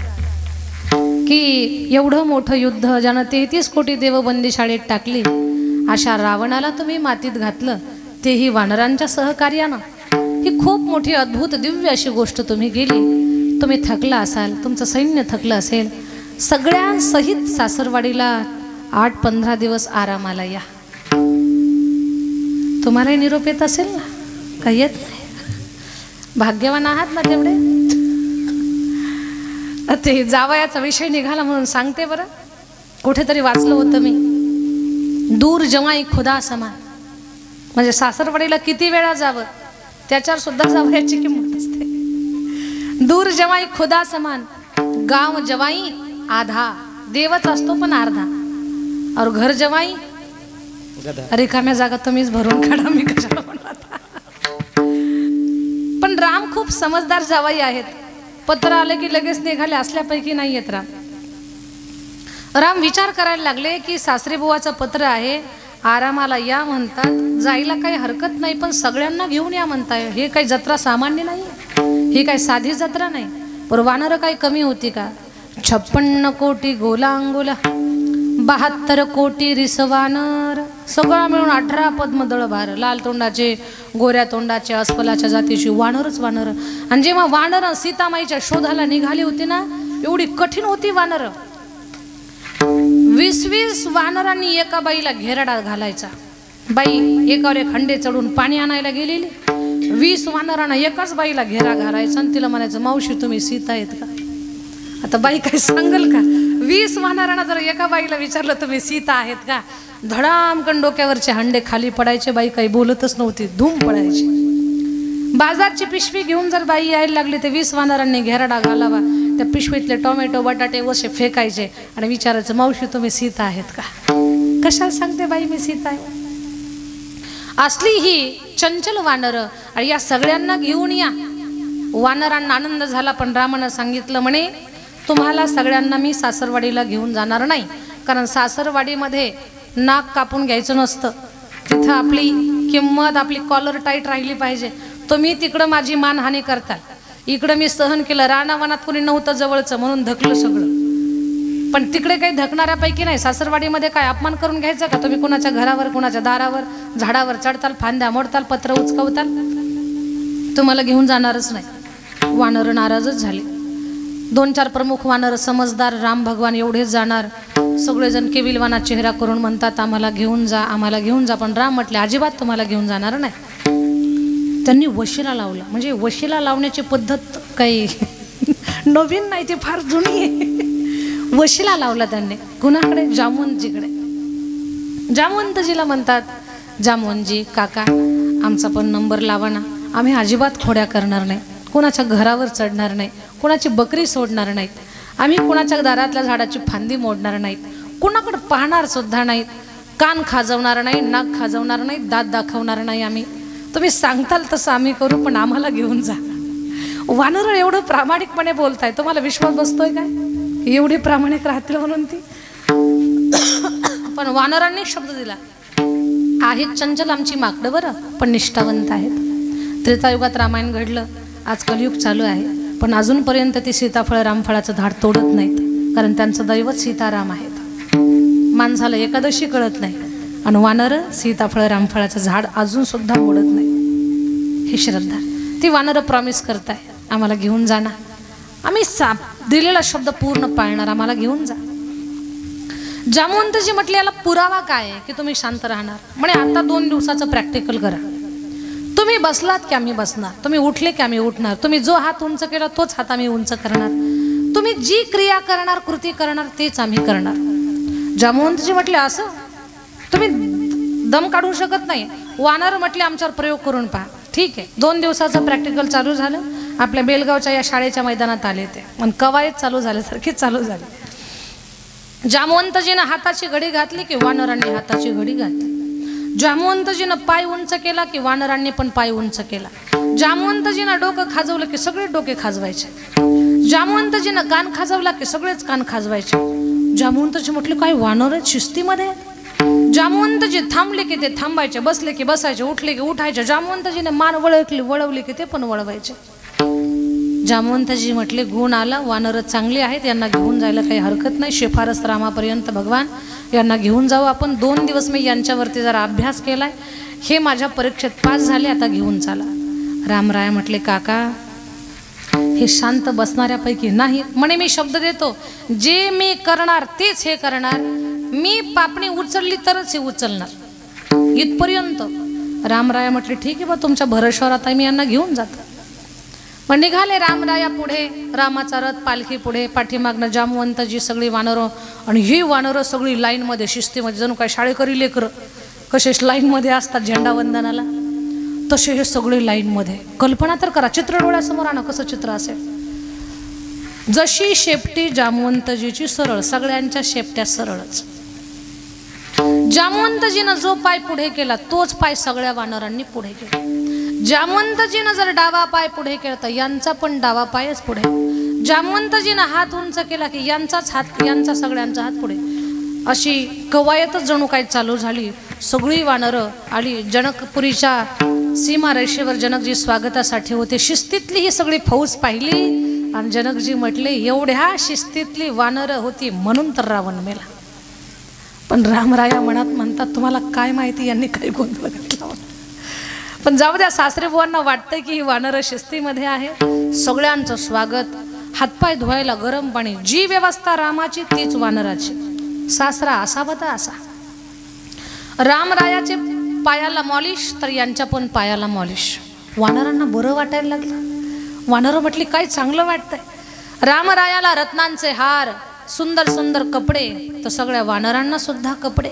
की एवढं मोठं युद्ध ज्यानं 33 कोटी देव बंदीशाळेत टाकली, अशा रावणाला तुम्ही मातीत घातलं, तेही वानरांच्या सहकार्यानं. ही खूप मोठी अद्भुत दिव्य अशी गोष्ट तुम्ही केली. तुम्ही थकला असाल, तुमचं सैन्य थकलं असेल. सगळ्यांसहित सासरवाडीला 8-15 दिवस आरामाला या. तुम्हालाही निरोप येत असेल ना? काही येत नाही. भाग्यवान आहात ना तेवढे. ते जावयाचा विषय निघाला म्हणून सांगते बरं. कुठेतरी वाचलं होतं मी, दूर जवाई खुदा समान. म्हणजे सासरवाडीला किती वेळा जावं त्याच्यावर सुद्धा जावयाची किंमत असते. दूर जवाई खुदा समान, गाव जवाई आधा. देवच असतो पण अर्धा. और घर जवाई रिकाम्या जागा तुम्हीच भरून काढा, मी कशाला म्हणत. पण राम खूप समजदार जावाई आहेत. पत्र आले की लगेच निघाले असल्यापैकी नाही आहेत राम. राम विचार करायला लागले की सासरी बुवाचं पत्र आहे, आरामाला या म्हणतात, जायला काही हरकत नाही, पण सगळ्यांना घेऊन या म्हणताय. हे काही जत्रा सामान्य नाही, ही काही साधी जत्रा नाही. पण वानरं काही कमी होती का? 56 कोटी गोलांगुला, 72 कोटी रिसवानर, सगळा मिळून 18 पद्मदळ भार. लाल तोंडाचे, गोऱ्या तोंडाचे, अस्वलाच्या जातीची वानरच वानर. आणि जेव्हा वानर सीतामाईच्या शोधाला निघाली होती ना, एवढी कठीण होती वानर. 20-20 वानरांनी एका बाईला घेराडा घालायचा. बाई एकावर एक खंडे चढून पाणी आणायला गेलेली. 20 वानरांना एकाच बाईला घेरा घालायचा आणि तिला म्हणायचं, मावशी तुम्ही सीता आहेत का? आता बाई काय सांगल का? 20 वानरांना जर एका बाईला विचारलं तुम्ही सीता आहेत का, धडामकन डोक्यावरचे हंडे खाली पडायचे. बाई काही बोलतच नव्हती, धूम पडायची. बाजारची पिशवी घेऊन जर बाई यायला लागली तर 20 वानरांनी घेराडा घालावा. त्या पिशवीतले टोमॅटो बटाटे वसे फेकायचे आणि विचारायचं, मावशी तुम्ही सीता आहेत का? कशाला सांगते बाई मी सीता आहे? असली ही चंचल वानरं. आणि या सगळ्यांना घेऊन या. वानरांना आनंद झाला, पण रामानं सांगितलं म्हणे, तुम्हाला सगळ्यांना मी सासरवाडीला घेऊन जाणार नाही. कारण सासरवाडीमध्ये नाक कापून घ्यायचं नसतं. तिथं आपली किंमत, आपली कॉलर टाईट राहिली पाहिजे. तुम्ही तिकडं माझी मानहानी करताल, इकडं मी सहन केलं. रानावनात कोणी नव्हतं जवळचं म्हणून धकलं सगळं. पण तिकडे काही धकणाऱ्यापैकी नाही. सासरवाडीमध्ये काय अपमान करून घ्यायचा का? तुम्ही कोणाच्या घरावर, कोणाच्या दारावर, झाडावर चढताल, फांद्या मोडताल, पत्र उचकवताल. तुम्हाला घेऊन जाणारच नाही. वानर नाराजच झाले. 2-4 प्रमुख वानर समजदार, राम भगवान एवढेच जाणार. सगळेजण केविलवाना चेहरा करून म्हणतात, आम्हाला घेऊन जा, आम्हाला घेऊन जा. पण राम म्हटले, अजिबात तुम्हाला घेऊन जाणार नाही. त्यांनी वशिला लावला. म्हणजे वशिला लावण्याची पद्धत काही नवीन नाही, ती फार जुनी आहे. वशिला लावला त्यांनी. कुणाकडे? जामवंतजीकडे. जामवंतजीला म्हणतात, जामवंतजी काका, आमचा पण नंबर लावा ना. आम्ही अजिबात खोड्या करणार नाही, कोणाच्या घरावर चढणार नाही, कोणाची बकरी सोडणार नाहीत, आम्ही कोणाच्या दारातल्या झाडाची फांदी मोडणार नाहीत, कोणाकडे पाहणार सुद्धा नाहीत, कान खाजवणार नाही, नाक खाजवणार नाही, दात दाखवणार नाही. आम्ही तुम्ही सांगताल तसं आम्ही करू, पण आम्हाला घेऊन जा. वानर एवढं प्रामाणिकपणे बोलताय, तुम्हाला विश्वास बसतोय काय एवढी प्रामाणिक राहतील म्हणून ती? पण वानरांनी शब्द दिला, आहेत चंचल आमची माकडं बरं, पण निष्ठावंत आहेत. त्रेतायुगात रामायण घडलं, आज कलियुग चालू आहे, पण अजूनपर्यंत ती सीताफळ रामफळाचं झाड तोडत नाहीत, कारण त्यांचं दैवत सीताराम आहेत. माणसाला एकादशी कळत नाही आणि वानर सीताफळ रामफळाचं झाड अजून सुद्धा मोडत नाही. ही श्रद्धा. ती वानर प्रॉमिस करताय आम्हाला घेऊन जाणार, आम्ही दिलेला शब्द पूर्ण पाळणार, आम्हाला घेऊन जा. जामवंतजी म्हटले याला पुरावा काय आहे की तुम्ही शांत राहणार. म्हणे आता 2 दिवसाचं प्रॅक्टिकल करा. तुम्ही बसलात की आम्ही बसणार, तुम्ही उठले की आम्ही उठणार, तुम्ही जो हात उंच केला तोच हात आम्ही उंच करणार, तुम्ही जी क्रिया करणार कृती करणार तेच आम्ही करणार. जामवंतजी म्हटले असं तुम्ही दम काढू शकत नाही. वानर म्हटले आमच्यावर प्रयोग करून पहा. ठीक आहे. 2 दिवसाचं प्रॅक्टिकल चालू झालं. आपल्या बेलगावच्या या शाळेच्या मैदानात आले ते पण कवायत चालू झाल्यासारखीच चालू झाली. जामवंतजीनं हाताची घडी घातली की वानरांनी हाताची घडी घातली. जामवंतजीनं पाय उंच केला की वानरांनी पण पाय उंच केला. जामवंतजीनं डोकं खाजवलं की सगळे डोके खाजवायचे. जामवंतजीनं कान खाजवला की सगळेच कान खाजवायचे. जामवंतजी म्हटले काय वानर आहेत शिस्तीमध्ये. जामवंतजी थांबले की ते थांबायचे, बसले की बसायचे, उठले की उठायचे. जामवंतजीने मान वळवली की ते पण वळवायचे. जामवंतजी म्हटले गुण आला, वानर चांगली आहेत, यांना घेऊन जायला काही हरकत नाही. शिफारस रामापर्यंत भगवान यांना घेऊन जाऊ आपण. 2 दिवस मी यांच्यावरती जरा अभ्यास केलाय, हे माझ्या परीक्षेत पास झाले, आता घेऊन चाला. रामराय म्हटले काका हे शांत बसणाऱ्यापैकी नाही. म्हणे मी शब्द देतो जे मी करणार तेच हे करणार, मी पापणी उचलली तरच हे उचलणार इथपर्यंत. रामराया म्हटले ठीक आहे बा तुमच्या भरोश्यावर आता मी यांना घेऊन जातो. पण निघाले रामराया पुढे, रामाचा रथ पालखी पुढे, पाठीमागनं जामवंतजी सगळी वानरं. आणि ही वानरं सगळी लाईनमध्ये शिस्तीमध्ये, जणू काय शाळेकरी लेकरं कसे लाईनमध्ये असतात झेंडावंदनाला तसे हे सगळे लाईनमध्ये. कल्पना तर करा, चित्र डोळ्यासमोर आणा कसं चित्र असेल. जशी शेपटी जामवंतजीची सरळ, सगळ्यांच्या शेपट्या सरळच. जामवंतजीनं जो पाय पुढे केला तोच पाय सगळ्या वानरांनी पुढे केला. जामवंतजीनं जर डावा पाय पुढे केला तर यांचा पण डावा पायच पुढे. जामवंतजीनं हात उंच केला की यांचाच हात, यांचा सगळ्यांचा हात पुढे. अशी कवायतच जणू काही चालू झाली. सगळी वानरं आली. जनकपुरीच्या सीमारेषेवर जनकजी स्वागतासाठी होते. शिस्तीतली ही सगळी फौज पाहिली आणि जनकजी म्हटले एवढ्या शिस्तीतली वानरं होती म्हणून तर रावण मेला. पण रामराया मनात म्हणतात तुम्हाला काय माहिती यांनी काही गोंधळ घातला. पण जाऊ द्या, सासरे बुवांना वाटतंय की ही वानरं शिस्तीमध्ये आहे. सगळ्यांचं स्वागत, हातपाय धुवायला गरम पाणी, जी व्यवस्था रामाची तीच वानराची. सासरा असा बता असा. रामरायाचे पायाला मॉलिश तर यांच्या पण पायाला मॉलिश. वानरांना बरं वाटायला लागलं. वानरं म्हटली काय चांगलं वाटतंय. रामरायाला रत्नांचे हार, सुंदर सुंदर कपडे तर सगळ्या वानरांना सुद्धा कपडे.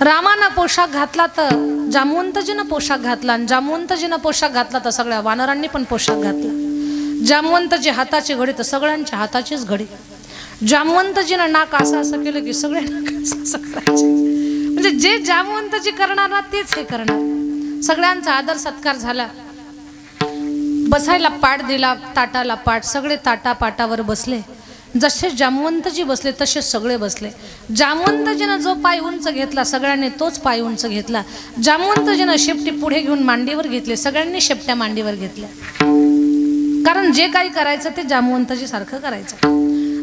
रामानं पोशाख घातला तर जामवंतजीनं पोशाख घातला, आणि जामवंतजीनं पोशाख घातला तर सगळ्या वानरांनी पण पोशाख घातला. जामवंतजी हाताची घडी तर सगळ्यांच्या हाताचीच घडी. जामवंतजीनं नाक असं असं केलं की सगळे नाक असं असं करायचे. म्हणजे जे जामवंतजी करणार ना तेच हे करणार. सगळ्यांचा आदर सत्कार झाला. बसायला पाट दिला, ताटाला पाट, सगळे ताटा पाटावर बसले. जसे जामवंतजी बसले तसे सगळे बसले. जामवंतजीनं जो पाय उंच घेतला सगळ्यांनी तोच पाय उंच घेतला. जामवंतजीनं शेपटी पुढे घेऊन मांडीवर घेतली, सगळ्यांनी शेपट्या मांडीवर घेतल्या. कारण जे काही करायचं ते जामवंतजी सारखं करायचं.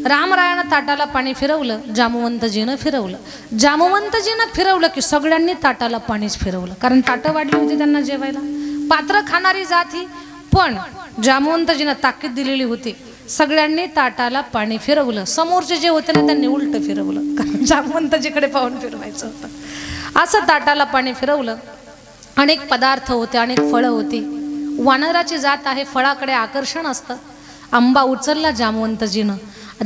रामरायानं ताटाला पाणी फिरवलं, जामवंतजीनं फिरवलं. जामवंतजीनं फिरवलं की सगळ्यांनी ताटाला पाणीच फिरवलं. कारण ताटं वाढली होती त्यांना जेवायला. पात्र खाणारी जात ही, पण जामवंतजीनं ताकीद दिलेली होती. सगळ्यांनी ताटाला पाणी फिरवलं. समोरचे जे होते ना त्यांनी उलट फिरवलं, कारण जामवंतजीकडे पाहून फिरवायचं होतं. असं ताटाला पाणी फिरवलं. अनेक पदार्थ होते, अनेक फळं होती. वानराची जात आहे, फळाकडे आकर्षण असतं. आंबा उचलला जामवंतजीनं.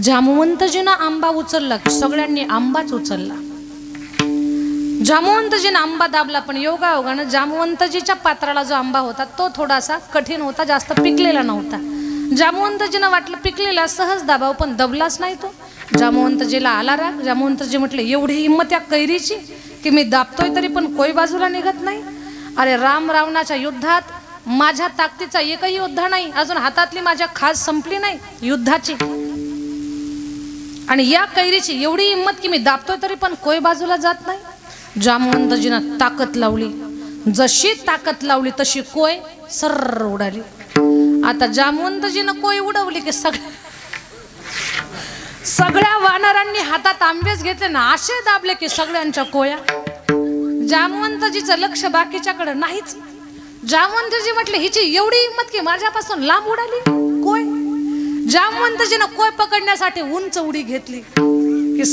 जामवंतजीनं आंबा उचलला की सगळ्यांनी आंबाच उचलला. जामवंतजीनं आंबा दाबला, पण योगायोगानं जामवंतजीच्या पात्राला जो आंबा होता तो थोडासा कठीण होता, जास्त पिकलेला नव्हता. जामवंतजीनं वाटलं पिकलेला सहज दाबाव, पण दबलाच नाही तो. जामवंतजीला आला राग. जामवंतजी म्हटले एवढी हिंमत या कैरीची की मी दाबतोय तरी पण कोई बाजूला निघत नाही. अरे राम रावणाच्या युद्धात माझ्या ताकदीचा एकही योद्धा नाही, अजून हातातली माझ्या खास संपली नाही युद्धाची, आणि या कैरीची एवढी हिंमत की मी दाबतोय तरी पण कोई बाजूला जात नाही. जामवंतजीनं ताकद लावली. जशी ताकद लावली तशी कोय सर्र उडाली. आता जामवंतजीनं कोय उडवली की सगळ्या वानरांनी हातात आंबेच घेतले ना, असे दाबले की सगळ्यांच्या कोया. जामवंतजीचं लक्ष बाकीच्याकडे नाहीच. जामवंतजी म्हटले हिची एवढी हिंमत की माझ्यापासून लांब उडाली कोय. जामवंतजीनं कोय पकडण्यासाठी उंच उडी घेतली की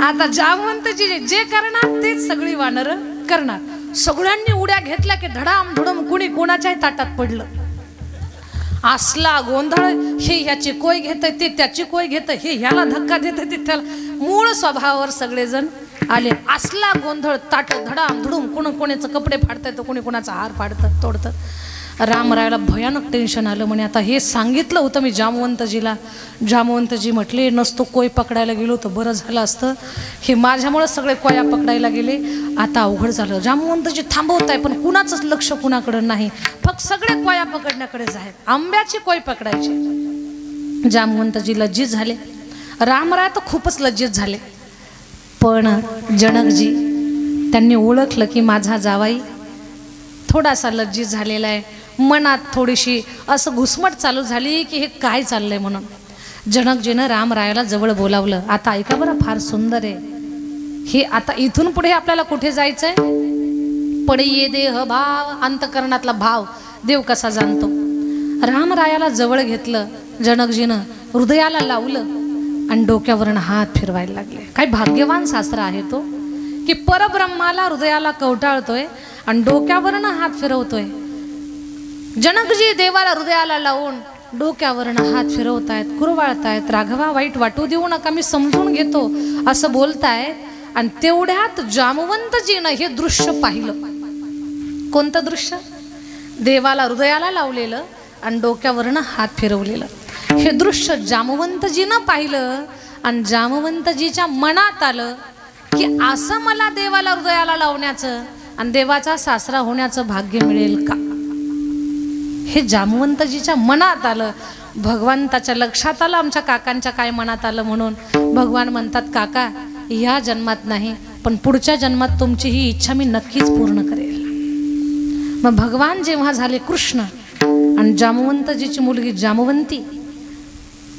आता जामवंतजी जे करणार तेच सगळी वानर करणार. सगळ्यांनी उड्या घेतल्या की धडाम धुडम कुणी कोणाच्याही ताटात पडलं. असला गोंधळ, हे ह्याची कोय घेत, ते त्याची कोय घेत, हे ह्याला धक्का देत, ते त्याला. मूळ स्वभावावर सगळेजण आले. असला गोंधळ, ताट धडाम धुडूम, कोणाचं कपडे फाडतं, तर कोणी कोणाचा हार फाडतं तोडतं. रामरायाला भयानक टेन्शन आलं. म्हणे आता हे सांगितलं होतं मी जामवंतजीला. जामवंतजी म्हटले नसतो कोय पकडायला गेलो तर बरं झालं असतं, हे माझ्यामुळे सगळे कोया पकडायला गेले, आता अवघड झालं. जामवंतजी थांबवत आहे पण कुणाचंच लक्ष कुणाकडं नाही, फक्त सगळे कोया पकडण्याकडेच आहेत. आंब्याची कोय पकडायची. जामवंतजी लज्जित झाले. रामराय तर खूपच लज्जित झाले. पण जनकजी त्यांनी ओळखलं की माझा जावाई थोडासा लज्जित झालेला आहे. मनात थोडीशी असं घुसमट चालू झाली की हे काय चाललंय म्हणून. जनकजीनं रामरायाला जवळ बोलावलं. आता ऐका बरं, फार सुंदर आहे हे. आता इथून पुढे आपल्याला कुठे जायचंय? पडिये देह भाव, अंतकरणातला भाव देव कसा जाणतो. रामरायाला जवळ घेतलं जनकजीनं, हृदयाला लावलं आणि डोक्यावरनं हात फिरवायला लागले. काय भाग्यवान सासरा आहे तो की परब्रह्माला हृदयाला कवटाळतोय आणि डोक्यावरनं हात फिरवतोय. जनकजी देवाला हृदयाला लावून डोक्यावरनं हात फिरवतायत, कुरवाळतायत. राघवा वाईट वाटू देऊ नका, मी समजून घेतो असं बोलतायत. आणि तेवढ्यात जामवंतजीनं हे दृश्य पाहिलं. कोणतं दृश्य? देवाला हृदयाला लावलेलं आणि डोक्यावरनं हात फिरवलेलं. हे दृश्य जामवंतजीनं पाहिलं आणि जामवंतजीच्या मनात आलं की असं मला देवाला हृदयाला लावण्याचं आणि देवाचा सासरा होण्याचं भाग्य मिळेल का. हे जामवंतजीच्या मनात आलं. भगवंताच्या लक्षात आलं आमच्या काकांच्या काय मनात आलं. म्हणून भगवान म्हणतात काका या जन्मात नाही पण पुढच्या जन्मात तुमची ही इच्छा मी नक्कीच पूर्ण करेल. मग भगवान जेव्हा झाले कृष्ण आणि जामवंतजीची मुलगी जामवंती,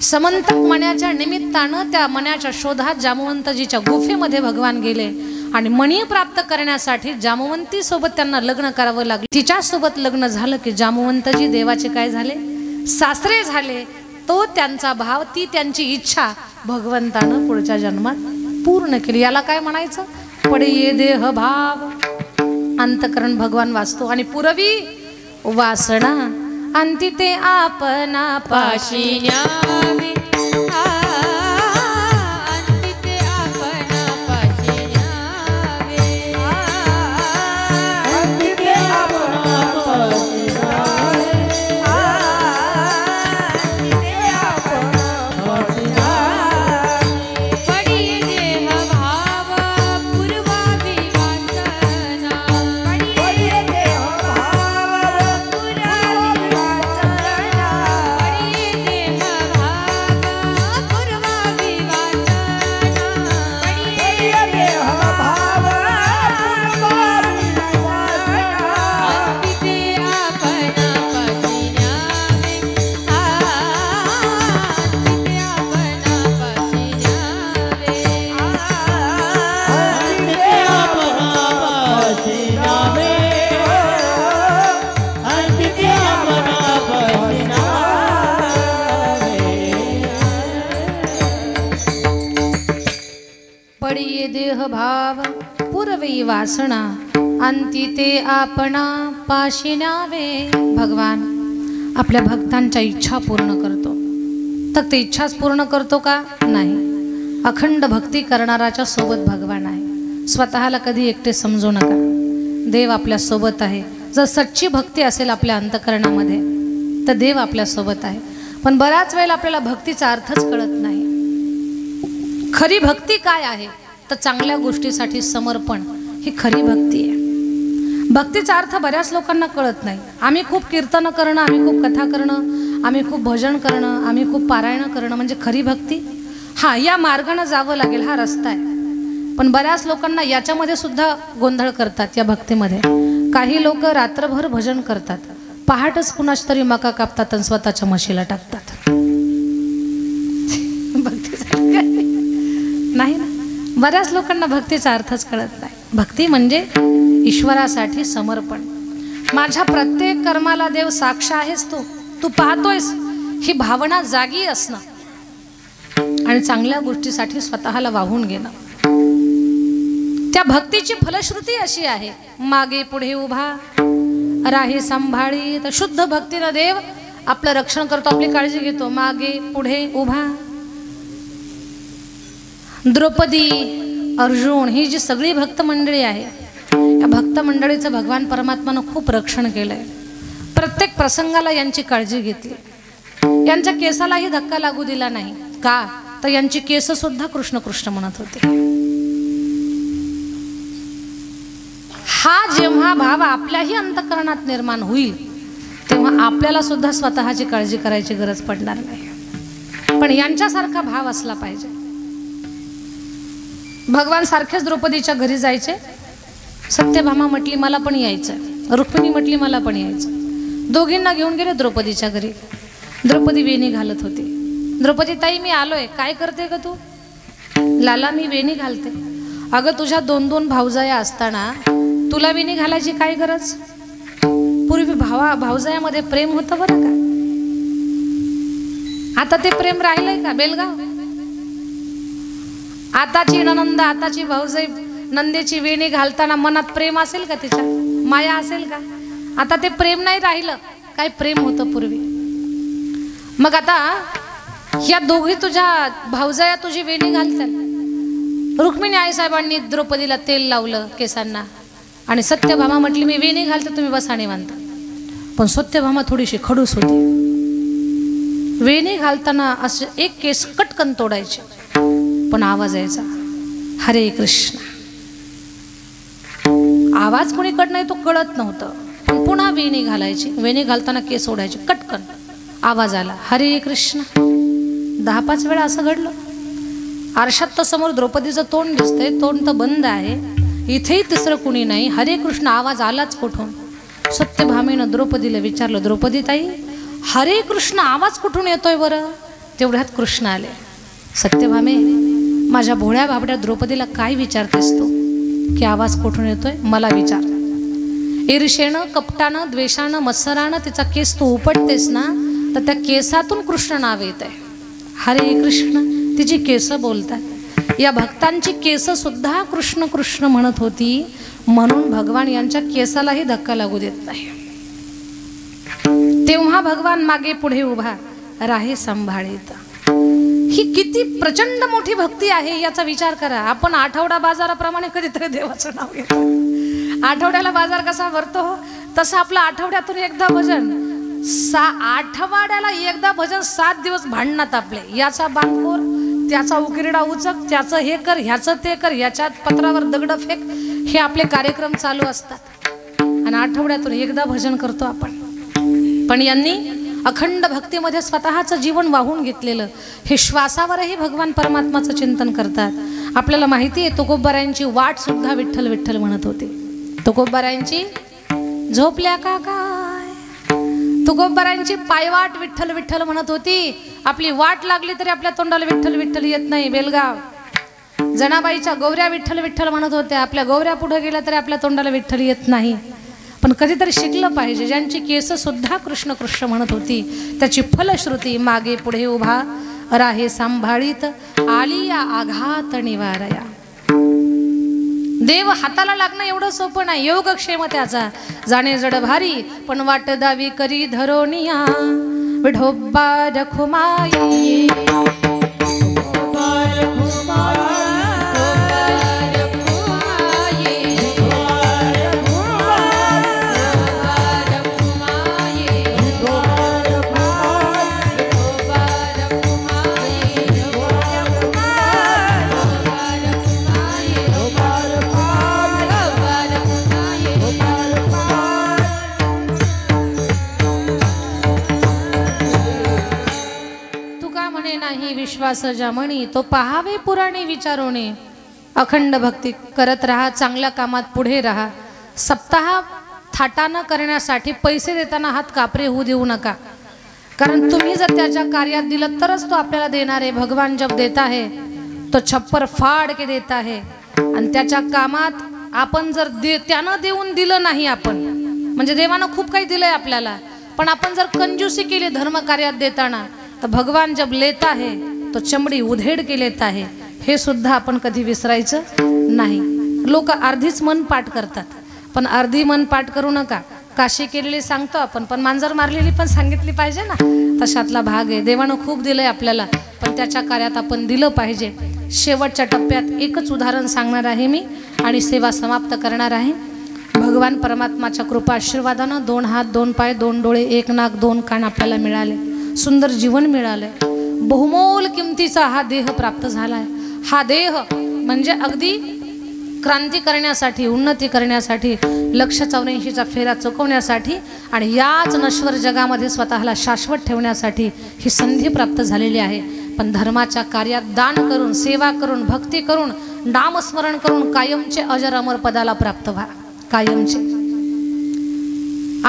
समंतक मण्याच्या निमित्तानं त्या मण्याच्या शोधात जामवंतजीच्या गुफेमध्ये भगवान गेले आणि मणी प्राप्त करण्यासाठी जामवंती सोबत त्यांना लग्न करावं लागलं. तिच्यासोबत लग्न झालं की जामवंतजी देवाचे काय झाले? सासरे झाले. तो त्यांचा भाव, ती त्यांची इच्छा भगवंतानं पुढच्या जन्मात पूर्ण केली. याला काय म्हणायचं? पडिये देह भाव, अंतकरण भगवान वाचतो. आणि पुरवी वासना अंती ते आपणा पाशी न्यावे. अंती ते आपणा पाशी न्यावे. अंती ते आपणा पाशी न्यावे. अंती ते आपणा पाशी न्यावे. पडिये देह भाव पूर्वावी वासना. पडिये देह भाव पूर्वावी वासना. पडिये देह भाव पूर्वावी वासना. पडिये देह भाव पूर्वावी वासना. अंती ते आपणा पाशी न्यावे. अंती ते आपणा पाशी न्यावे. अंती ते आपणा पाशी न्यावे. अंती ते आपणा पाशी न्यावे. पडिये देह भाव पूर्वी वासना अंती ते आपणा पाशी न्यावे. भगवान आपल्या भक्तांच्या इच्छा पूर्ण करतो. फक्त इच्छाच पूर्ण करतो का? नाही. अखंड भक्ती करणाराच्या सोबत भगवान आहे. स्वतःला कधी एकटे समजू नका. देव आपल्या सोबत आहे. जर सच्ची भक्ती असेल आपल्या अंतकरणामध्ये तर देव आपल्या सोबत आहे. पण बऱ्याच वेळेला आपल्याला भक्तीचा अर्थच कळत नाही. खरी भक्ती काय आहे तर चांगल्या गोष्टीसाठी समर्पण ही खरी भक्ती आहे. भक्तीचा अर्थ बऱ्याच लोकांना कळत नाही. आम्ही खूप कीर्तन करणं, आम्ही खूप कथा करणं, आम्ही खूप भजन करणं, आम्ही खूप पारायण करणं म्हणजे खरी भक्ती. हां, या मार्गाने जावं लागेल, हा रस्ता आहे. पण बऱ्याच लोकांना याच्यामध्ये सुद्धा गोंधळ करतात. या भक्तीमध्ये काही लोक रात्रभर भजन करतात, पहाटच कुणाच तरी मका कापतात आणि स्वतःच्या म्हशीला टाकतात. बऱ्याच लोकांना भक्तीचा अर्थच कळत नाही. भक्ती म्हणजे ईश्वरासाठी समर्पण. माझ्या प्रत्येक कर्माला देव साक्ष आहेस, तू पाहतोयस, ही भावना जागी असणं आणि चांगल्या गोष्टीसाठी स्वतःला वाहून घेणं. त्या भक्तीची फलश्रुती अशी आहे, मागे पुढे उभा राही सांभाळी. तर शुद्ध भक्तीनं देव आपलं रक्षण करतो, आपली काळजी घेतो. मागे पुढे उभा. द्रौपदी, अर्जुन ही जी सगळी भक्त मंडळी आहे, या भक्त मंडळीचं भगवान परमात्मानं खूप रक्षण केलंय. प्रत्येक प्रसंगाला यांची काळजी घेतली. यांच्या केसालाही धक्का लागू दिला नाही. का तर यांची केस सुद्धा कृष्ण कृष्ण म्हणत होते. हा जेव्हा भाव आपल्याही अंतःकरणात निर्माण होईल तेव्हा आपल्याला सुद्धा स्वतःची काळजी करायची गरज पडणार नाही. पण यांच्यासारखा भाव असला पाहिजे. भगवान सारखेच द्रौपदीच्या घरी जायचे. सत्यभामा म्हटली मला पण यायचं, रुक्मिणी म्हटली मला पण यायचं. दोघींना घेऊन गेले द्रौपदीच्या घरी. द्रौपदी वेणी घालत होती. द्रौपदी ताई मी आलोय. काय करते ग तू? लाला मी वेणी घालते. अगं तुझ्या 2-2 भावजाया असताना तुला वेणी घालायची काय गरज? पूर्वी भावजायामध्ये प्रेम होतं बरं का. आता ते प्रेम राहिलंय का? बेलगाव. आताची ननंद, आताची भाऊजाई नंदेची वेणी घालताना मनात प्रेम असेल का? तिच्या माया असेल का? आता ते प्रेम नाही राहिलं. काय प्रेम होतं पूर्वी. मग आता या दोघी तुझ्या भाऊजाया तुझी वेणी घालतात. रुक्मिणी आईसाहेबांनी द्रौपदीला तेल लावलं केसांना आणि सत्यभामा म्हटली मी वेणी घालते, तुम्ही बसा निवांत. पण सत्यभामा थोडीशी खडूस होती. वेणी घालताना असं एक केस कटकन तोडायचे, पण आवाज यायचा हरे कृष्ण. आवाज कोणी कट नाही तो कळत नव्हतं. पण पुन्हा वेणी घालायची. वेणी घालताना केस ओढायचे, कटकन आवाज आला हरे कृष्ण. 10-5 वेळा असं घडलं. आरशात तर समोर द्रौपदीचं तोंड दिसतंय, तोंड तर बंद आहे. इथेही तिसरं कुणी नाही. हरे कृष्ण आवाज आलाच कुठून? सत्यभामेनं द्रौपदीला विचारलं, द्रौपदी ताई हरे कृष्ण आवाज कुठून येतोय बरं? तेवढ्यात कृष्ण आले. सत्यभामे माझ्या भोळ्या बाबड्या द्रौपदीला काय विचारतेस तू की आवाज कुठून येतोय? मला विचार. ईर्षेनं, कपटानं, द्वेषानं, मत्सरानं तिचा केस तू उपटतेस ना, तर त्या केसातून कृष्ण नाव येत आहे. हरे कृष्ण. तिची केस बोलतात. या भक्तांची केस सुद्धा कृष्ण कृष्ण म्हणत होती. म्हणून भगवान यांच्या केसालाही धक्का लागू देत नाही. तेव्हा भगवान मागे पुढे उभा राहे सांभाळीत. ही किती प्रचंड मोठी भक्ती आहे याचा विचार करा. आपण आठवडा बाजाराप्रमाणे कधीतरी देवाचं नाव घेतो. आठवड्याला बाजार कसा भरतो तसं आपलं आठवड्यातून एकदा भजन, आठवड्याला एकदा भजन, 7 दिवस भांडणात आपले. याचा बांधकोर, त्याचा उकिरडा उचक, त्याचं हे कर, ह्याचं ते कर, ह्याच्यात पत्रावर दगड फेक, हे आपले कार्यक्रम चालू असतात. आणि आठवड्यातून एकदा भजन करतो आपण. पण यांनी अखंड भक्तीमध्ये स्वतःचं जीवन वाहून घेतलेलं. हे श्वासावरही भगवान परमात्माचं चिंतन करतात. आपल्याला माहिती आहे तुकोबारायांची वाट सुद्धा विठ्ठल विठ्ठल म्हणत होते. तुकोबारायांची झोपल्या का काय? तुकोबारायांची पायवाट विठ्ठल विठ्ठल म्हणत होती. आपली वाट लागली तरी आपल्या तोंडाला विठ्ठल विठ्ठल येत नाही. बेलगाव. जनाबाईच्या गौऱ्या विठ्ठल विठ्ठल म्हणत होत्या. आपल्या गौऱ्या पुढे गेल्या तरी आपल्या तोंडाला विठ्ठल येत नाही. पण कधीतरी शिकलं पाहिजे. ज्यांची केस सुद्धा कृष्ण कृष्ण म्हणत होती त्याची फलश्रुती मागे पुढे उभा राहे सांभाळीत आली या आघात निवारया. देव हाताला लागणं एवढं सोपं नाही. योगक्षेम त्याचा जाणे जड भारी, पण वाट दावी करी धरोनिया विठोबा रखुमाई. विश्वास जामणी तो पहावे पुराणे विचारोणे. अखंड भक्ती करत राहा, चांगल्या कामात पुढे राहा. सप्ताह थाटानं करण्यासाठी पैसे देताना हात कापरे होऊ देऊ नका. कारण तुम्ही जर त्याच्या कार्यात दिलं तरच तो आपल्याला देणार आहे. भगवान जब देता है तो छप्पर फाड़ के देता है. आणि त्याच्या कामात आपण जर त्यानं देऊन दिलं नाही, आपण म्हणजे देवानं खूप काही दिलंय आपल्याला, पण आपण जर कंजूसी केली धर्म कार्यात देताना, तर भगवान जब लेता है तो चमडी उधेड के लेता है. हे सुद्धा आपण कधी विसरायचं नाही. लोक अर्धीच मन पाठ करतात, पण अर्धी मन पाठ करू नका. काशी केलेली सांगतो आपण, पण मांजर मारलेली पण सांगितली पाहिजे ना, तशातला भाग आहे. देवानं खूप दिलंय आपल्याला, पण त्याच्या कार्यात आपण दिलं पाहिजे. शेवटच्या टप्प्यात एकच उदाहरण सांगणार आहे मी आणि सेवा समाप्त करणार आहे. भगवान परमात्माच्या कृपा आशीर्वादानं 2 हात 2 पाय 2 डोळे 1 नाक 2 कान आपल्याला मिळाले. सुंदर जीवन मिळाले. बहुमोल किमतीचा हा देह प्राप्त झाला आहे. हा देह म्हणजे अगदी क्रांती करण्यासाठी, उन्नती करण्यासाठी, 184चा फेरा चुकवण्यासाठी आणि याच नश्वर जगामध्ये स्वतःला शाश्वत ठेवण्यासाठी ही संधी प्राप्त झालेली आहे. पण धर्माच्या कार्यात दान करून, सेवा करून, भक्ती करून, नामस्मरण करून कायमचे अजर अमर पदाला प्राप्त व्हा. कायमचे.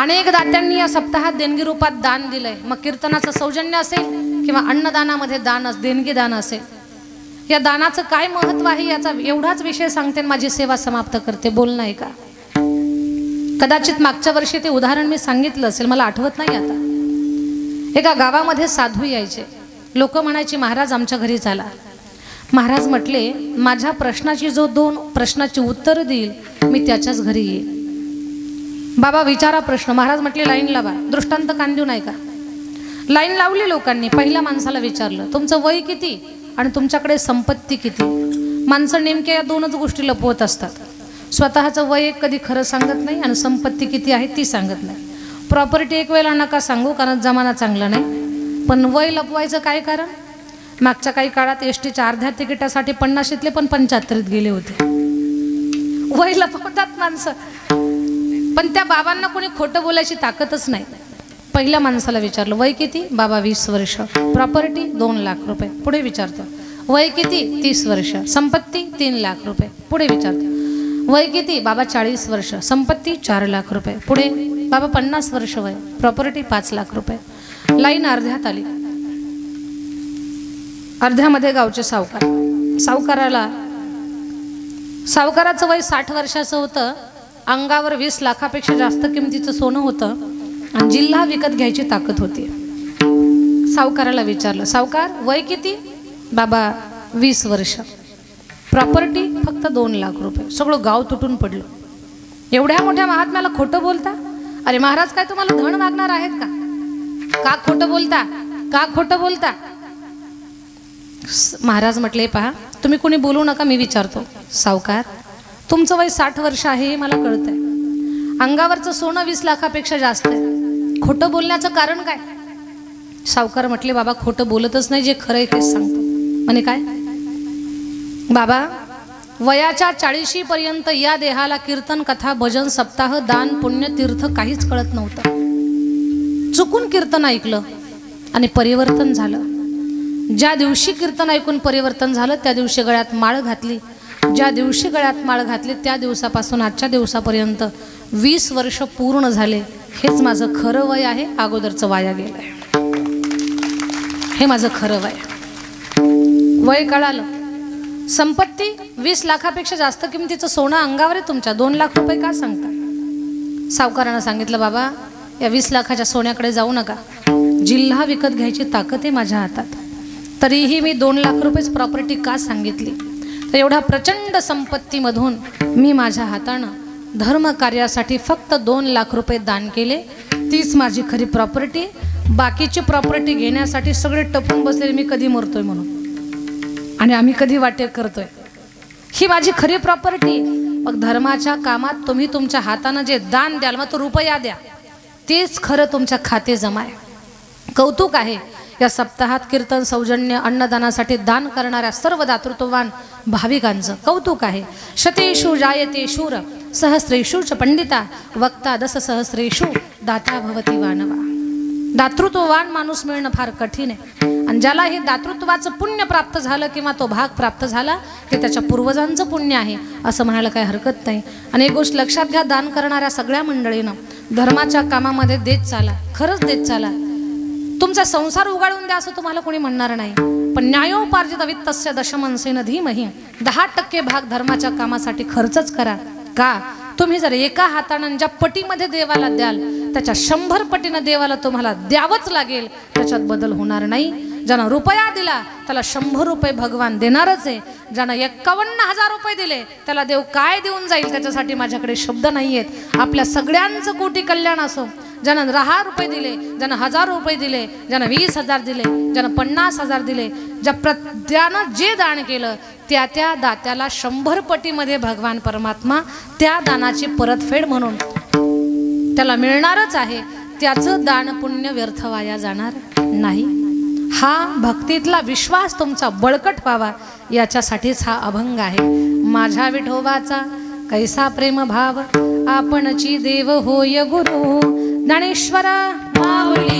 अनेक दात्यांनी या सप्ताहात देणगी रूपात दान दिलंय. मग कीर्तनाचं सौजन्य असेल किंवा अन्नदानामध्ये दान, देणगी दान असेल. या दानाचं काय महत्व आहे याचा एवढाच विषय सांगते, माझी सेवा समाप्त करते. बोलणं आहे का? कदाचित मागच्या वर्षी ते उदाहरण मी सांगितलं असेल, मला आठवत नाही आता. एका गावामध्ये साधू यायचे. लोक म्हणायची, महाराज आमच्या घरी चला. महाराज म्हटले, माझ्या प्रश्नाची जो 2 प्रश्नाची उत्तर देईल मी त्याच्याच घरी येईल. बाबा विचारा प्रश्न. महाराज म्हटले, लाईन लावा. दृष्टांत कान देऊ नाही का? लाईन लावली लोकांनी. पहिल्या माणसाला विचारलं, तुमचं वय किती आणि तुमच्याकडे संपत्ती किती? माणसं नेमक्या या 2च गोष्टी लपवत असतात. स्वतःचं वय कधी खरं सांगत नाही आणि संपत्ती किती आहे ती सांगत नाही. प्रॉपर्टी एक वेळेला नका सांगू, कारण जमाना चांगला नाही. पण वय लपवायचं काय कारण? मागच्या काही काळात एसटीच्या अर्ध्या तिकिटासाठी 50तले पण 75त गेले होते. वय लपवतात माणसं. पण त्या बाबांना कोणी खोटं बोलायची ताकदच नाही. पहिल्या माणसाला विचारलं, वय किती? बाबा 20 वर्ष. प्रॉपर्टी 2 लाख रुपये. पुढे विचारतो, वय किती? 30 वर्ष. संपत्ती 3 लाख रुपये. पुढे विचारतो, वय किती? बाबा 40 वर्ष. संपत्ती 4 लाख रुपये. पुढे, बाबा 50 वर्ष वय. प्रॉपर्टी 5 लाख रुपये. लाईन अर्ध्यात आली. अर्ध्यामध्ये गावचे सावकार. सावकाराचं वय 60 वर्षाचं होतं. अंगावर 20 लाखापेक्षा जास्त किमतीचं सोनं होतं आणि जिल्हा विकत घ्यायची ताकद होती. सावकाराला विचारलं, सावकार वय किती? बाबा 20 वर्ष. प्रॉपर्टी फक्त 2 लाख रुपये. सगळं गाव तुटून पडलं. एवढ्या मोठ्या महात्म्याला खोटं बोलता? अरे महाराज काय तुम्हाला धन मागणार आहेत का? का खोटं बोलता? का खोटं बोलता? महाराज म्हटले, पहा तुम्ही कोणी बोलू नका, मी विचारतो. सावकार, तुमचं वय 60 वर्ष आहे हे मला कळतंय. अंगावरचं सोनं 20 लाखापेक्षा जास्त आहे. खोटं बोलण्याचं कारण काय? सावकार म्हटले, बाबा खोटं बोलतच नाही, जे खरं आहे तेच सांगतो. म्हणे काय? बाबा वयाच्या 40 पर्यंत या देहाला कीर्तन, कथा, भजन, सप्ताह, दान, पुण्य, तीर्थ काहीच कळत नव्हतं. चुकून कीर्तन ऐकलं आणि परिवर्तन झालं. ज्या दिवशी कीर्तन ऐकून परिवर्तन झालं त्या दिवशी गळ्यात माळ घातली. ज्या दिवशी गळ्यात माळ घातली त्या दिवसापासून आजच्या दिवसापर्यंत 20 वर्ष पूर्ण झाले. हेच माझं खरं वय आहे, अगोदरचं वाया गेलंय. हे माझं खरं वय. वय कळालं. संपत्ती 20 लाखापेक्षा जास्त किमतीचं सोनं अंगावर आहे तुमच्या. 2 लाख रुपये का सांगता? सावकारानं सांगितलं, बाबा या 20 लाखाच्या सोन्याकडे जाऊ नका. जिल्हा विकत घ्यायची ताकद आहे माझ्या हातात. तरीही मी 2 लाख रुपयेच प्रॉपर्टी का सांगितली? तर एवढ्या प्रचंड संपत्तीमधून मी माझ्या हातानं धर्म कार्यासाठी फक्त 2 लाख रुपये दान केले. तीच माझी खरी प्रॉपर्टी. बाकीची प्रॉपर्टी घेण्यासाठी सगळे टपून बसलेले मी कधी मरतोय म्हणून आणि आम्ही कधी वाटे करतोय. ही माझी खरी प्रॉपर्टी. मग धर्माच्या कामात तुम्ही तुमच्या हातानं जे दान द्याल, मग तो रुपया द्या, तेच खरं तुमच्या खाते जमाय. कौतुक आहे या सप्ताहात कीर्तन, सौजन्य, अन्नदानासाठी दान करणाऱ्या सर्व दातृत्ववान भाविकांचं कौतुक आहे. शतेषु जायते शूर सहस्रेषु च पंडिता वक्ता 10 सहस्रेषु दाता भवती वानवा. दातृत्ववान माणूस मिळणं फार कठीण आहे. आणि ज्याला हे दातृत्वाचं पुण्य प्राप्त झालं किंवा तो भाग प्राप्त झाला ते त्याच्या पूर्वजांचं पुण्य आहे असं म्हणायला काही हरकत नाही. आणि एक गोष्ट लक्षात घ्या, दान करणाऱ्या सगळ्या मंडळीनं धर्माच्या कामामध्ये देत चाला. खरंच देत चाला. तुमचा संसार उगाळून द्या असं तुम्हाला कोणी म्हणणार नाही. पण न्यायोपार्जित वित्तस्य दशमंसेन धीमहि 10% भाग धर्माच्या कामासाठी खर्चच करा. का? तुम्ही जर एका हातानं ज्या पटीमध्ये देवाला द्याल त्याच्या 100 पटीनं देवाला तुम्हाला द्यावंच लागेल, त्याच्यात बदल होणार नाही. ज्यानं रुपया दिला त्याला 100 रुपये भगवान देणारच आहे. ज्यानं 51,000 रुपये दिले त्याला देव काय देऊन जाईल त्याच्यासाठी माझ्याकडे शब्द नाही आहेत. आपल्या सगळ्यांचं कोटी कल्याण असो. ज्यानं 10 रुपये दिले, ज्यानं 1000 रुपये दिले, ज्यानं 20,000 दिले, ज्यानं 50,000 दिले, ज्यानं जे दान केलं त्या त्या दात्याला 100 पटीमध्ये भगवान परमात्मा त्या दानाची परतफेड म्हणून त्याला मिळणारच आहे. त्याचं दान पुण्य व्यर्थ वाया जाणार नाही. हा भक्तीतला विश्वास तुमचा बळकट व्हावा याच्यासाठीच हा अभंग आहे. माझ्या विठोबाचा कैसा प्रेम भाव, आपणची देव होय गुरु. ज्ञानेश्वर माऊली